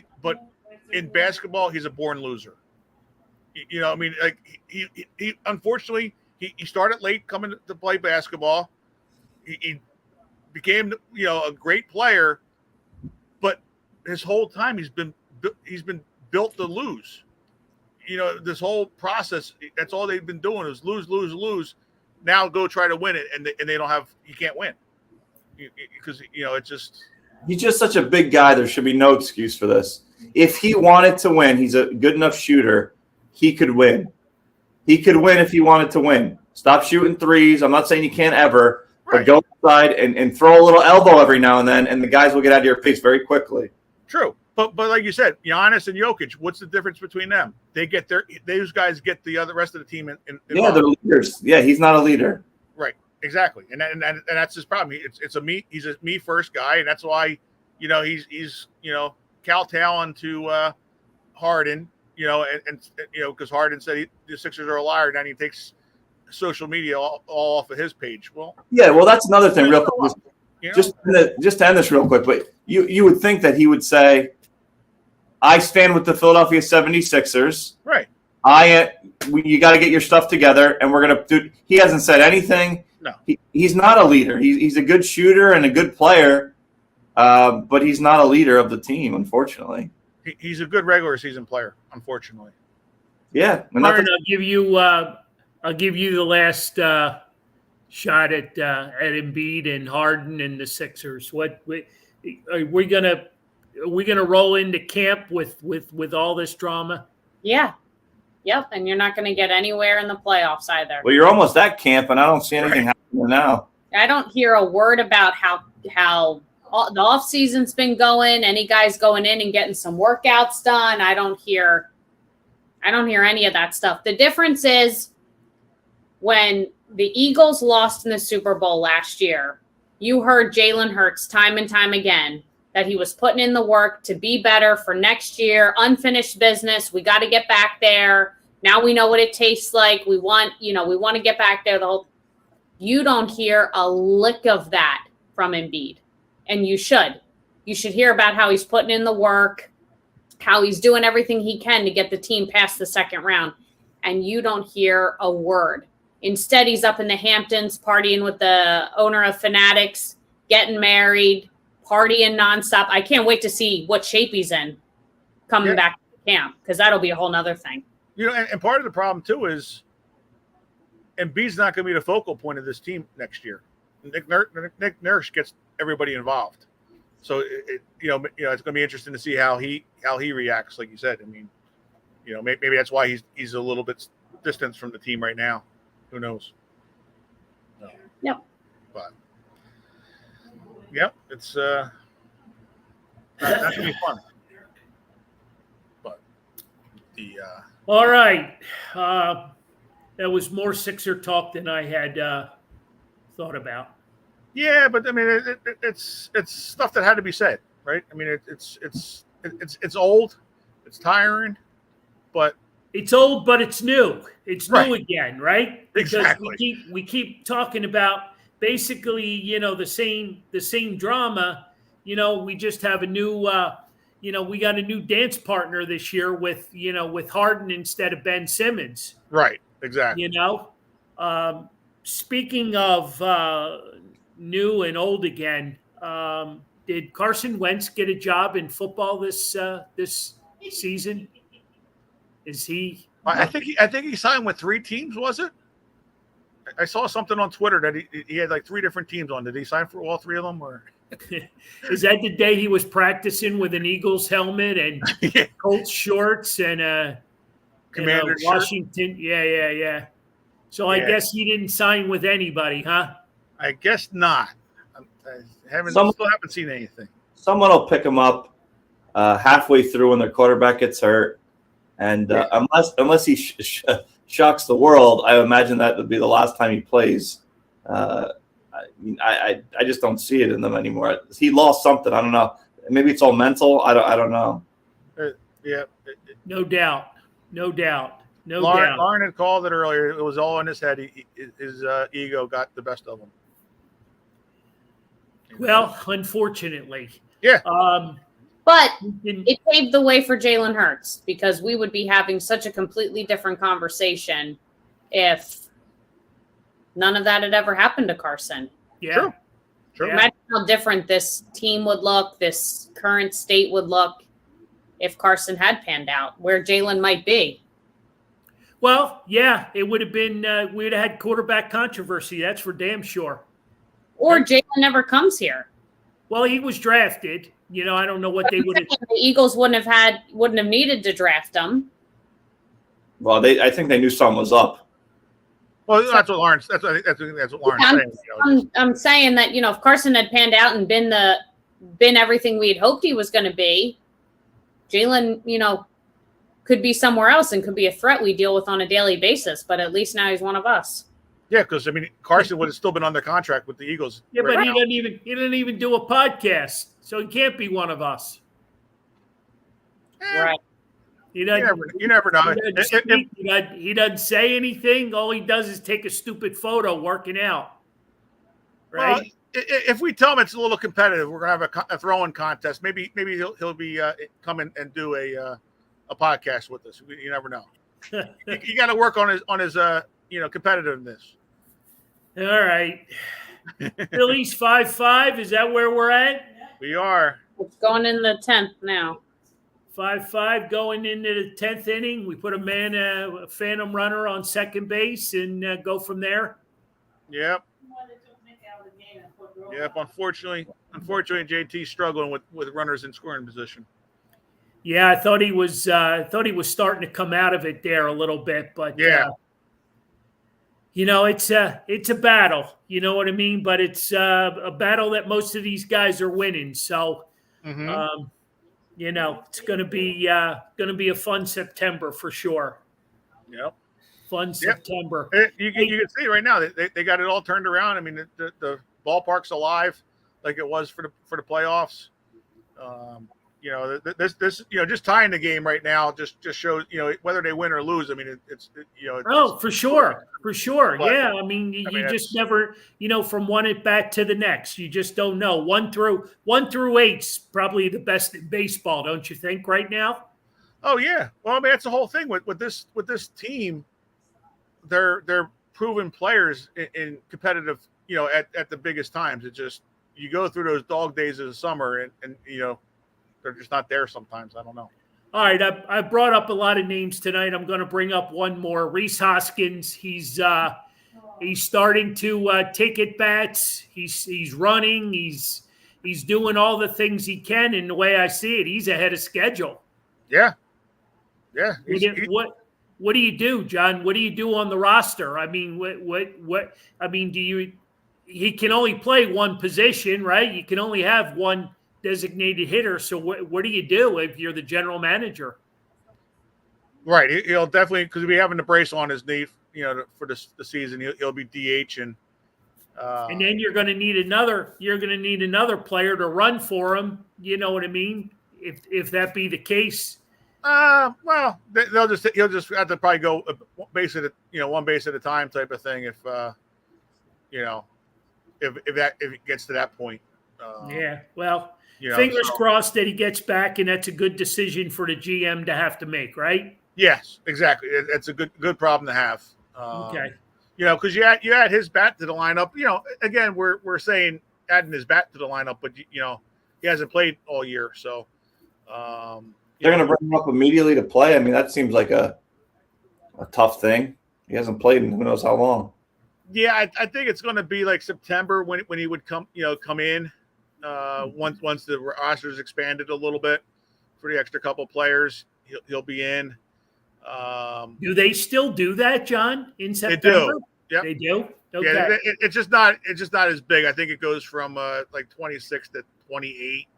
in basketball he's a born loser. He unfortunately he started late coming to play basketball. He became a great player, but his whole time he's been built to lose. This whole process, that's all they've been doing is lose. Now go try to win it, and they don't have. You can't win because it's just. He's just such a big guy. There should be no excuse for this. If he wanted to win, he's a good enough shooter. He could win. He could win if he wanted to win. Stop shooting threes. I'm not saying you can't ever, but go outside and throw a little elbow every now and then, and the guys will get out of your face very quickly. True. But like you said, Giannis and Jokic, what's the difference between them? Those guys get the rest of the team in Yeah, they're leaders. Yeah, he's not a leader. Right. Exactly. And that's his problem. He's a me first guy, and that's why, he's kowtowing to Harden, and because Harden said the Sixers are a liar, and then he takes social media all off of his page. Well, yeah, that's another thing real quick. Just to end this real quick, but you would think that he would say, I stand with the Philadelphia 76ers. Right. You got to get your stuff together, and we're going to do. He hasn't said anything. No. He's not a leader. He's a good shooter and a good player, but he's not a leader of the team, unfortunately. He's a good regular season player, unfortunately. Yeah. Aaron, I'll give you the last shot at Embiid and Harden and the Sixers. Are we gonna roll into camp with all this drama? Yeah. Yep. And you're not going to get anywhere in the playoffs either. Well, you're almost at camp, and I don't see anything happening now. I don't hear a word about how the off season's been going. Any guys going in and getting some workouts done. I don't hear any of that stuff. The difference is when the Eagles lost in the Super Bowl last year, you heard Jalen Hurts time and time again that he was putting in the work to be better for next year. Unfinished business. We got to get back there. Now we know what it tastes like. We want to get back there. You don't hear a lick of that from Embiid. And you should. You should hear about how he's putting in the work, how he's doing everything he can to get the team past the second round. And you don't hear a word. Instead, he's up in the Hamptons partying with the owner of Fanatics, getting married, partying nonstop. I can't wait to see what shape he's in coming back to camp, because that'll be a whole nother thing. And part of the problem, too, is Embiid's not going to be the focal point of this team next year. Nick Nurse gets everybody involved. So, it's going to be interesting to see how he reacts, like you said. Maybe that's why he's a little bit distant from the team right now. Who knows? Yep. But yep, it's that's gonna be fun. But the All right. That was more Sixer talk than I had thought about. yeah, but I mean, it's stuff that had to be said, right? I mean, it's old, it's tiring, but It's old, but it's new. It's new Right. again, right? Because Exactly. we keep talking about basically, the same drama. We just have a new, we got a new dance partner this year with Harden instead of Ben Simmons. right, exactly. Speaking of new and old again, did Carson Wentz get a job in football this season? Is he? I think he signed with 3 teams. Was it? I saw something on Twitter that he had like 3 different teams on. Did he sign for all 3 of them? Or Is that the day he was practicing with an Eagles helmet and yeah. Colts shorts and a Commander shirt? Washington? Yeah. So I Yeah. guess he didn't sign with anybody, huh? I guess not. I still haven't seen anything. Someone will pick him up halfway through when their quarterback gets hurt, and unless he shocks the world, I imagine that would be the last time he plays. I just don't see it in them anymore. He lost something. I don't know. Maybe it's all mental. I don't know. Yeah. No doubt. Lauren had called it earlier. It was all in his head. His ego got the best of him. Well, unfortunately. Yeah. But it paved the way for Jalen Hurts, because we would be having such a completely different conversation if none of that had ever happened to Carson. Yeah. True. Imagine how different this team would look, this current state would look if Carson had panned out, where Jalen might be. Well, yeah, it would have been, we'd have had quarterback controversy. That's for damn sure. Or Jalen never comes here. Well, he was drafted. I don't know what they would have. The Eagles wouldn't have needed to draft him. Well, I think they knew something was up. Well, that's what Lauren's. That's what Lauren's saying. I'm saying that if Carson had panned out and been everything we had hoped he was going to be, Jalen, could be somewhere else and could be a threat we deal with on a daily basis. But at least now he's one of us. Yeah, because Carson would have still been under contract with the Eagles. Yeah, but he didn't even do a podcast, so he can't be one of us. Right. You never know. He doesn't say anything. All he does is take a stupid photo working out. Right. Well, if we tell him it's a little competitive, we're gonna have a throwing contest. Maybe he'll be come in and do a podcast with us. You never know. You got to work on his competitiveness. All right. Phillies 5-5. Is that where we're at? We are. It's going in the 10th now. 5-5 going into the 10th inning. We put a phantom runner on second base and go from there. Yep. Yep. Unfortunately, JT's struggling with runners in scoring position. Yeah, I thought he was starting to come out of it there a little bit, but yeah. It's a battle. You know what I mean? But it's a battle that most of these guys are winning. So, it's going to be a fun September for sure. Yep. Fun September. You can see right now they got it all turned around. I mean, the ballpark's alive like it was for the playoffs. This just tying the game right now just shows whether they win or lose. I mean, for sure. But, yeah, I mean, you just never from one at bat to the next. You just don't know. 1 through 8's probably the best in baseball, don't you think? Right now. Oh yeah. Well, I mean, that's the whole thing with this team. They're proven players in competitive. At the biggest times. It just you go through those dog days of the summer and they're just not there sometimes. I don't know. All right, I brought up a lot of names tonight. I'm going to bring up one more. Rhys Hoskins. He's starting to take at bats. He's running. He's doing all the things he can. And the way I see it, he's ahead of schedule. Yeah. What do you do, John? What do you do on the roster? I mean, what? I mean, do he can only play one position, right? You can only have one designated hitter. So what do you do if you're the general manager? Right. He'll definitely, because we having the brace on his knee, for the season. He'll be DH and then you're going to need another. You're going to need another player to run for him. You know what I mean? If that be the case. Well, he'll just have to probably go one base at a time type of thing. If it gets to that point. Yeah. Well, fingers crossed that he gets back, and that's a good decision for the GM to have to make, right? Yes, exactly. It's a good problem to have. Okay. Because you add his bat to the lineup. Again, we're saying adding his bat to the lineup, but he hasn't played all year, so. They're going to bring him up immediately to play. I mean, that seems like a tough thing. He hasn't played in who knows how long. Yeah, I think it's going to be like September when he would come in. Once the roster's expanded a little bit for the extra couple players, he'll be in. Do they still do that, John? In September, they do. Yep. They do. Okay. Yeah, it's just not as big. I think it goes from like 26 to 28.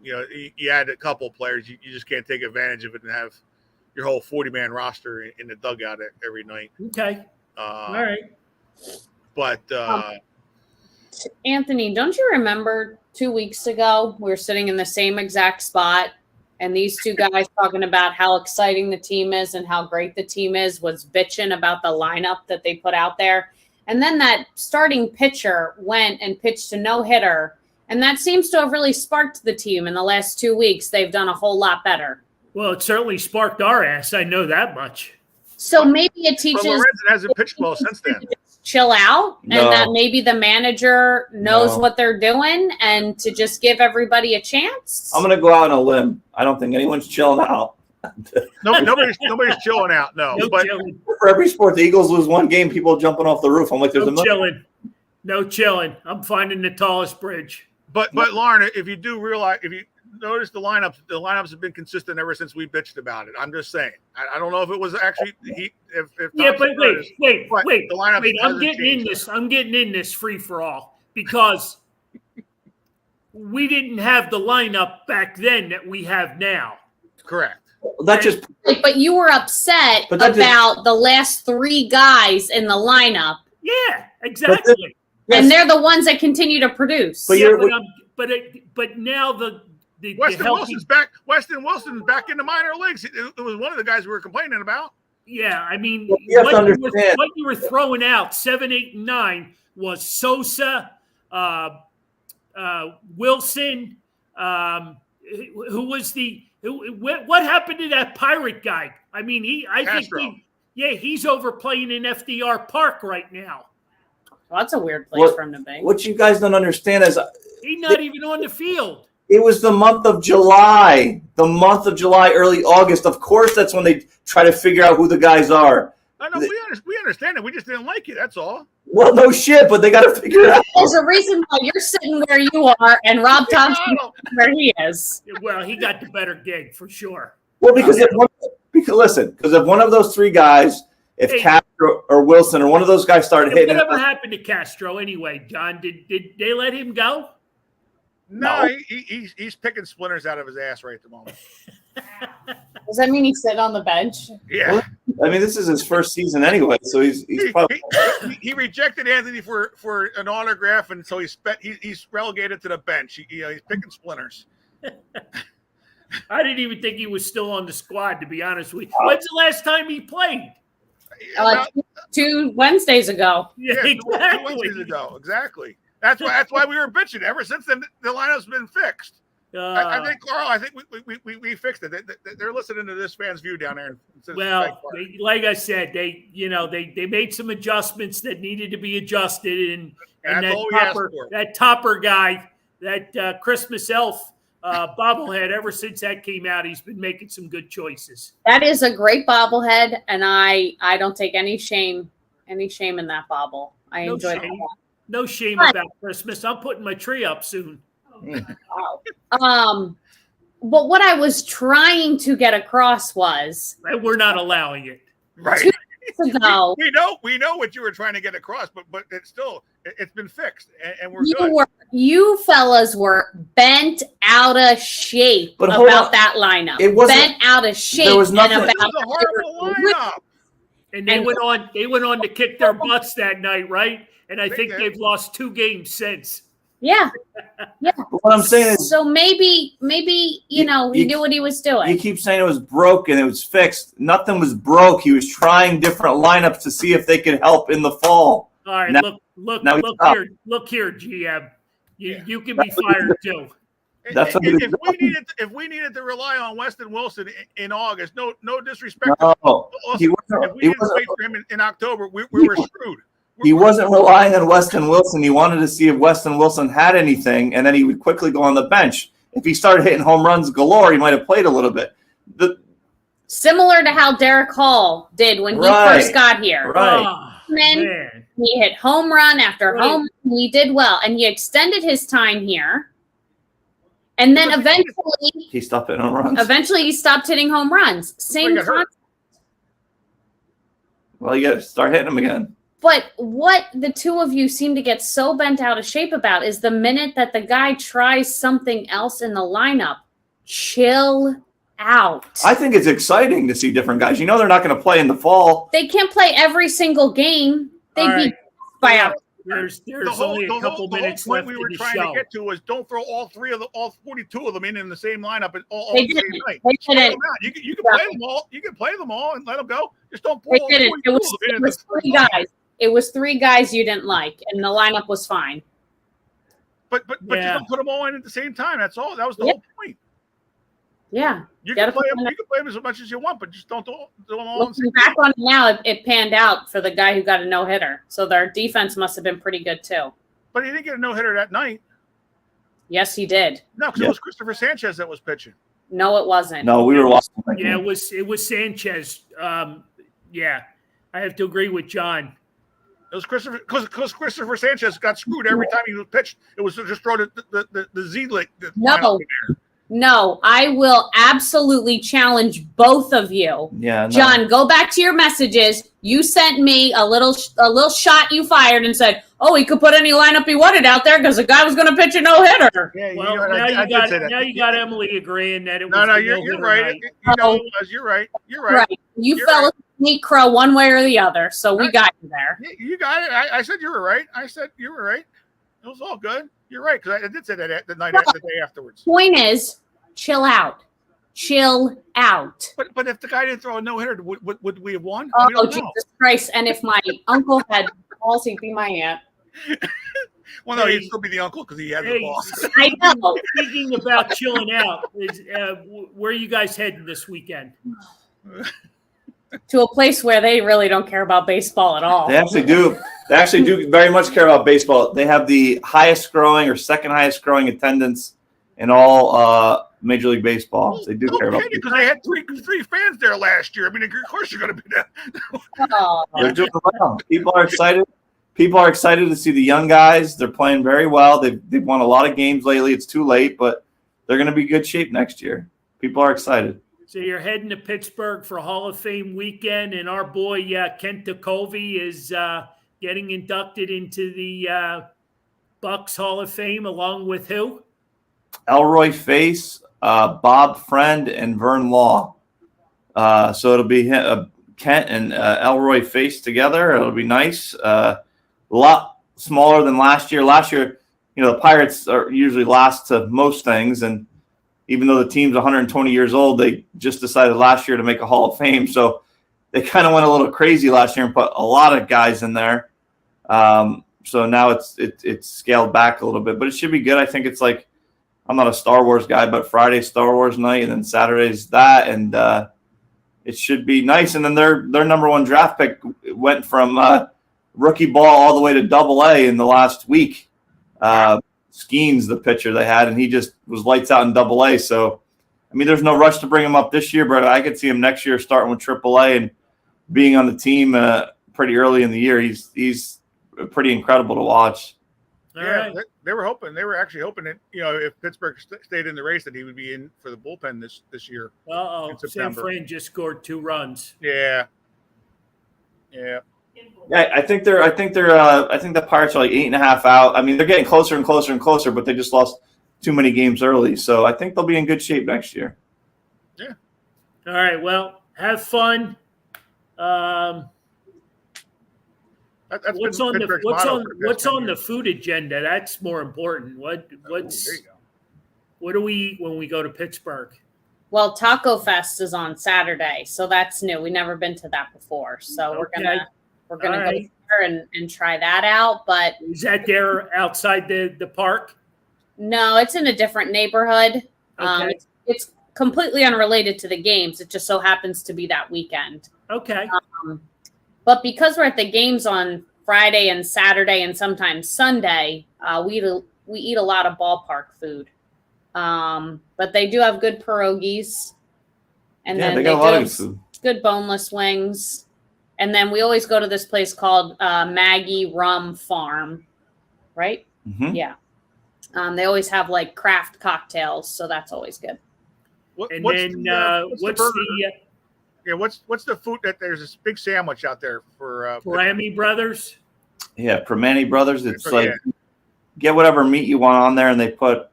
You add a couple players, you just can't take advantage of it and have your whole 40-man roster in the dugout every night. Okay. All right. But Anthony, don't you remember 2 weeks ago we were sitting in the same exact spot, and these two guys talking about how exciting the team is and how great the team is was bitching about the lineup that they put out there, and then that starting pitcher went and pitched a no-hitter. And that seems to have really sparked the team in the last 2 weeks. They've done a whole lot better. Well, it certainly sparked our ass. I know that much. So maybe it teaches. Lorenzen hasn't pitched well since then. Chill out, and No. that maybe the manager knows No. what they're doing, and to just give everybody a chance. I'm going to go out on a limb. I don't think anyone's chilling out. Nobody's chilling out. No, No but chilling. For every sport, the Eagles lose one game, people jumping off the roof. I'm like, there's No chilling. No chilling. I'm finding the tallest bridge. But Lauren, if you notice the lineups have been consistent ever since we bitched about it. I'm just saying. I don't know if it was actually if Yeah, but wait. The lineup I'm getting in this free for all because we didn't have the lineup back then that we have now. Correct. That just But you were upset But that about the last three guys in the lineup, Yeah, exactly. and they're the ones that continue to produce. But Yeah, but now the Weston healthy- Wilson's back. Weston Wilson's back in the minor leagues. It was one of the guys we were complaining about. Yeah, I mean, Well, you have to what understand. you were throwing out 7, 8, and 9 was Sosa, Wilson. Who was what happened to that Pirate guy? I mean, Castro. he's overplaying in FDR Park right now. Well, that's a weird place What- for him to be. what you guys don't understand is He's not even on the field. it was the month of July, early August. Of course, that's when they try to figure out who the guys are. I know we understand it. We just didn't like it. That's all. Well, no shit, but they got to figure it out. There's a reason why you're sitting where you are and Rob Thompson is where he is. Well, he got the better gig for sure. Well, because if one of those three guys, if Hey. Castro or Wilson or one of those guys started hitting, Whatever happened to Castro anyway, John? Did they let him go? No, No. he's picking splinters out of his ass right at the moment. Does that mean he's sitting on the bench? Yeah, I mean, this is his first season anyway, so he's probably. he rejected Anthony for an autograph, and so he's relegated to the bench. He's picking splinters. I didn't even think he was still on the squad, to be honest with you. When's the last time he played? About- 2 Wednesdays ago. Yeah, two exactly. Wednesdays ago, exactly. That's why we were bitching. Ever since then, the lineup's been fixed. I think Carl. I think we fixed it. They're listening to this fan's view down there. Well, like I said, they made some adjustments that needed to be adjusted, and That's all we asked for. that topper guy, that Christmas elf bobblehead. Ever since that came out, he's been making some good choices. That is a great bobblehead, and I don't take any shame in that bobble. I No enjoy shame. that. No shame about Christmas. I'm putting my tree up soon. But what I was trying to get across was And we're not allowing it. Right. ago. We know what you were trying to get across, but it's been fixed, and we're good. You fellas were bent out of shape But hold about on. that lineup. It wasn't- Bent out of shape. there was nothing- and It about was a horrible lineup. And they went on to kick their butts that night, right? And I They think did. they've lost 2 games since. Yeah. But what I'm saying is, So maybe he knew what he was you doing. keep saying it was broken, it was fixed. Nothing was broke. He was trying different lineups to see if they could help in the fall. All right, Now- now he's up. look here, GM. Yeah. You can be fired too. That's what If we needed to rely on Weston Wilson in August, no disrespect. No, he If wasn't. we He didn't wasn't. wait for him in October, we were screwed. He wasn't relying on Weston Wilson. He wanted to see if Weston Wilson had anything, and then he would quickly go on the bench. If he started hitting home runs galore, he might have played a little bit. Similar to how Derek Hall did when he Right. first got here. Right. Oh, Man. man. He hit home run after Right. home run. He did well, and he extended his time here. And then He stopped hitting home runs. eventually he stopped hitting home runs. Same got hurt. concept. Well, you got to start hitting him again. But what the two of you seem to get so bent out of shape about is the minute that the guy tries something else in the lineup, chill out. I think it's exciting to see different guys. You know they're not going to play in the fall. They can't play every single game. They'd All be right. by out. There's only a couple minutes point left we in were the trying show. to get to was don't throw all 42 of them in the same lineup all They the didn't. same night. They Spread didn't. them out. You can play them all. You can play them all and let them go. Just don't pull They all didn't. 42 It of was, them in it at was the three same time. guys. It was 3 guys you didn't like, and the lineup was fine. But Yeah. just don't put them all in at the same time. That's all. That was the Yeah. whole point. Yeah. You Gotta can play put them. them You can play them as much as you want, but just don't do them all. Looking back on it now, it panned out for the guy who got a no-hitter. So their defense must have been pretty good too. But he didn't get a no-hitter that night. Yes, he did. No, because Yeah. it was Christopher Sanchez that was pitching. No, it wasn't. No, we were watching. that Yeah, game. it was Sanchez. Yeah, I have to agree with John. It was Christopher because Christopher Sanchez got screwed every time he was pitched. It was to just throw the Z-lick. No. No, I will absolutely challenge both of you. Yeah, no. John, go back to your messages. You sent me a little shot you fired and said, "Oh, he could put any lineup he wanted out there because the guy was going to pitch a no-hitter." Yeah, Well, I did say that. now you got Emily agreeing that it was No, the you're no-hitter right. night. You know it was. You're right. You're right. Right. You You're fellas meet crow one way or the other, so we Right. got you there. You got it. I said you were right. I said you were right. It was all good. You're right because I did say that the day afterwards. Point is, chill out. Chill out. But if the guy didn't throw a no-hitter, would we have won? Oh, We don't know. Jesus Christ. And if my uncle had balls, he'd be my aunt. Well, no, Hey. he'd still be the uncle because he had the Hey, ball. I know. speaking about chilling out, where are you guys heading this weekend? To a place where they really don't care about baseball at all. They actually do. They actually do very much care about baseball. They have the highest growing or second highest growing attendance in all Major League Baseball. They do care about. Because they had three fans there last year. I mean, of course you're going to be there. Oh. They're doing well. People are excited. People are excited to see the young guys. They're playing very well. They've won a lot of games lately. It's too late, but they're going to be good shape next year. People are excited. So you're heading to Pittsburgh for Hall of Fame weekend, and our boy Kent Covey is getting inducted into the Bucks Hall of Fame along with who? Elroy Face, Bob Friend, and Vern Law. So it'll be Kent and Elroy Face together. It'll be nice. A lot smaller than last year. Last year, the Pirates are usually last to most things, and even though the team's 120 years old, they just decided last year to make a Hall of Fame. So they kind of went a little crazy last year and put a lot of guys in there. So now it's scaled back a little bit, but it should be good. I think it's like, I'm not a Star Wars guy, but Friday's Star Wars night, and then Saturday's that, and it should be nice. And then their number one draft pick went from rookie ball all the way to Double-A in the last week. Skeens, the pitcher they had, and he just was lights out in Double-A. So, I mean, there's no rush to bring him up this year, but I could see him next year starting with Triple-A and being on the team pretty early in the year. He's pretty incredible to watch. All Yeah, right. they were hoping. They were actually hoping that if Pittsburgh stayed in the race, that he would be in for the bullpen this year. Uh-oh. in San September. Fran just scored 2 runs. Yeah. Yeah. Yeah, I think the Pirates are like 8.5 out. I mean, they're getting closer and closer and closer, but they just lost too many games early. So I think they'll be in good shape next year. All right. Well, have fun. That's What's been on the Pittsburgh's what's motto on for the past what's 10 on the years. food agenda? That's more important. There What's you go. what do we eat when we go to Pittsburgh? Well, Taco Fest is on Saturday, so that's new. We've never been to that before, so we're Okay. gonna All go right. there and try that out. But Is that there outside the park? no, it's in a different neighborhood. Okay. It's completely unrelated to the games. It just so happens to be that weekend. Okay. But because we're at the games on Friday and Saturday and sometimes Sunday, we eat a lot of ballpark food. But they do have good pierogies, and Yeah, then they got a lot of good food. good boneless wings. And then we always go to this place called Maggie Rum Farm, right? Mm-hmm. Yeah. They always have like craft cocktails, so that's always good. And What's then the burger? What's the food that there's this big sandwich out there for Grammy Brothers? Yeah, Permane Brothers. It's Yeah. like get whatever meat you want on there, and they put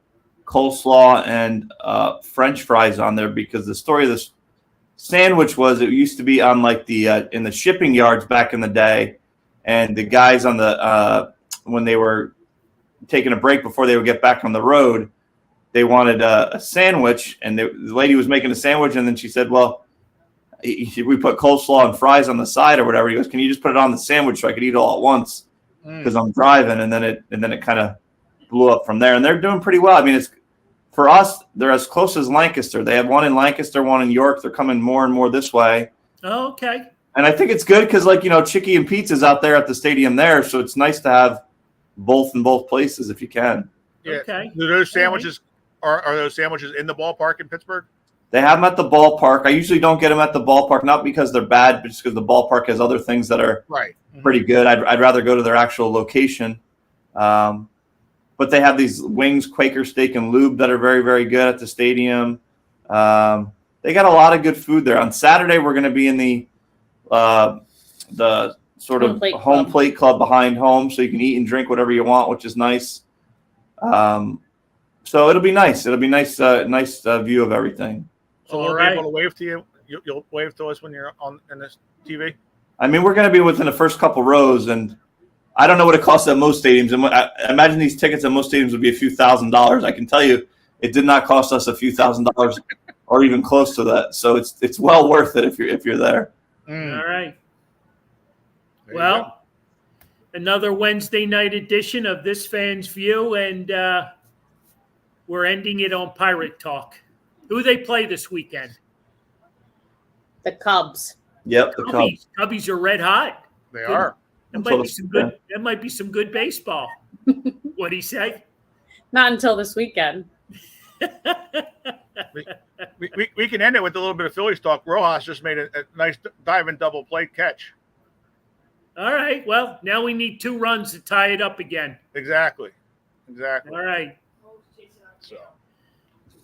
coleslaw and French fries on there because the story of this sandwich was it used to be on like the in the shipping yards back in the day, and the guys on the when they were taking a break before they would get back on the road, they wanted a sandwich, and the lady was making a sandwich, and then she said, well, we put coleslaw and fries on the side or whatever. He goes, can you just put it on the sandwich so I could eat it all at once because I'm driving? And then it kind of blew up from there, and they're doing pretty well. I mean, it's for us, they're as close as Lancaster. They have one in Lancaster, one in York. They're coming more and more this way. Oh, okay. And I think it's good because, like, Chicky and Pizza's out there at the stadium there, so it's nice to have both in both places if you can. Yeah. Okay. Do those sandwiches are those sandwiches in the ballpark in Pittsburgh? They have them at the ballpark. I usually don't get them at the ballpark, not because they're bad, but just because the ballpark has other things that are Right. pretty good. I'd rather go to their actual location. But they have these wings, Quaker Steak and Lube, that are very, very good at the stadium. They got a lot of good food there. On Saturday, we're going to be in the sort of home plate club behind home, so you can eat and drink whatever you want, which is nice. So it'll be nice. It'll be nice view of everything. So we'll be able to wave to you. You'll wave to us when you're in this TV. I mean, we're going to be within the first couple rows, and I don't know what it costs at most stadiums. And I imagine these tickets at most stadiums would be a few $1,000s. I can tell you, it did not cost us a few $1,000s or even close to that. So it's well worth it if you're there. All right. There Well, another Wednesday night edition of This Fan's View, and we're ending it on Pirate Talk. Who they play this weekend? The Cubs. Yep, the Cubs. Cubbies are red hot. They are. That might be some good. That might be some good baseball. What'd he say? Not until this weekend. We can end it with a little bit of Phillies talk. Rojas just made a nice diving double play catch. All right. Well, now we need 2 runs to tie it up again. Exactly. All right. So.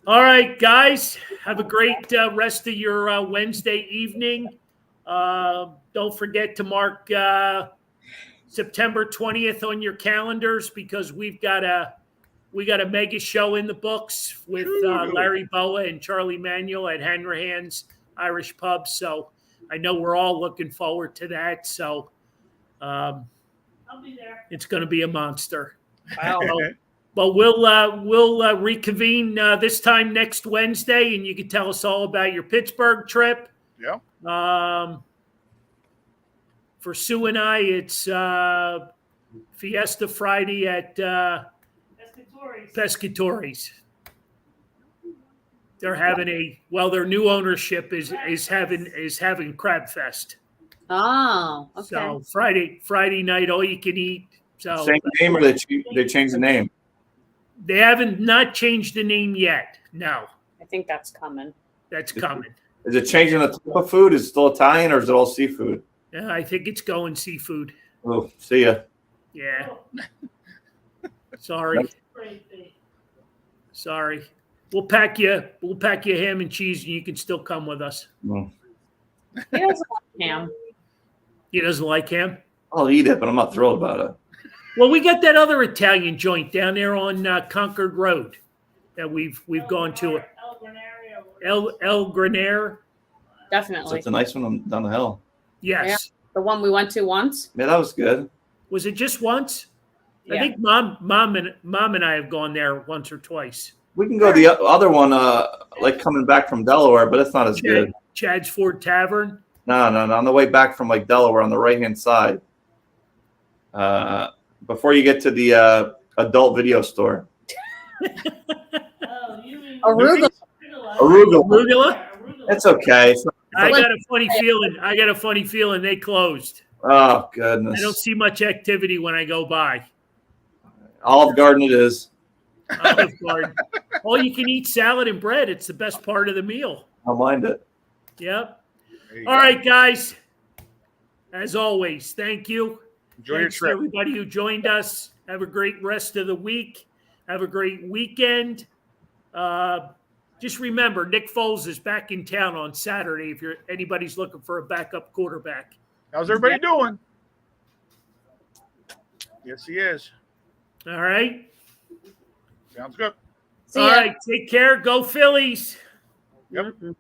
All right, guys. Have a great rest of your Wednesday evening. Don't forget to mark September 20th on your calendars because we got a mega show in the books with Larry Boa and Charlie Manuel at Hanrahan's Irish Pub. So I know we're all looking forward to that. So I'll be there. it's going to be a monster. Wow. But we'll reconvene this time next Wednesday, and you can tell us all about your Pittsburgh trip. Yeah. For Sue and I, it's Fiesta Friday at Pescatori's. They're having their new ownership is having Crab Fest. Oh, okay. So Friday night, all you can eat. So Same name, or they changed the name? They haven't not changed the name yet. No, I think that's coming. that's coming. Is it changing the type of food? Is it still Italian, or is it all seafood? Yeah, I think it's going seafood. Oh, see ya. Yeah. Oh, Sorry. great thing. Sorry. We'll pack you ham and cheese, and you can still come with us. Mm. He doesn't like ham. He doesn't like ham. I'll eat it, but I'm not thrilled about it. Well, we got that other Italian joint down there on Concord Road that we've gone to. El Granaire. So Definitely. it's a nice one down the hill. Yes. The one we went to once. Yeah, that was good. Was it just once? I Yeah. think mom and I have gone there once or twice. We can go the other one, like coming back from Delaware, but it's not as good. Chad's Ford Tavern. No. On the way back from like Delaware on the right hand side, before you get to the adult video store. Oh, you mean Arugula. Arugula? It's okay. I got a funny feeling they closed. Oh I goodness. don't see much activity when I go by. Olive Garden it is. Olive Garden. All you can eat salad and bread. It's the best part of the meal. I'll mind it. Yep. There you All go. right, guys. As always, thank you. Enjoy your Thanks to trip. everybody who joined us. Have a great rest of the week. Have a great weekend. Just remember, Nick Foles is back in town on Saturday if anybody's looking for a backup quarterback. How's everybody doing? Yes, he is. All right? Sounds good. See All ya. right. Take care. Go Phillies. Yep. Mhm.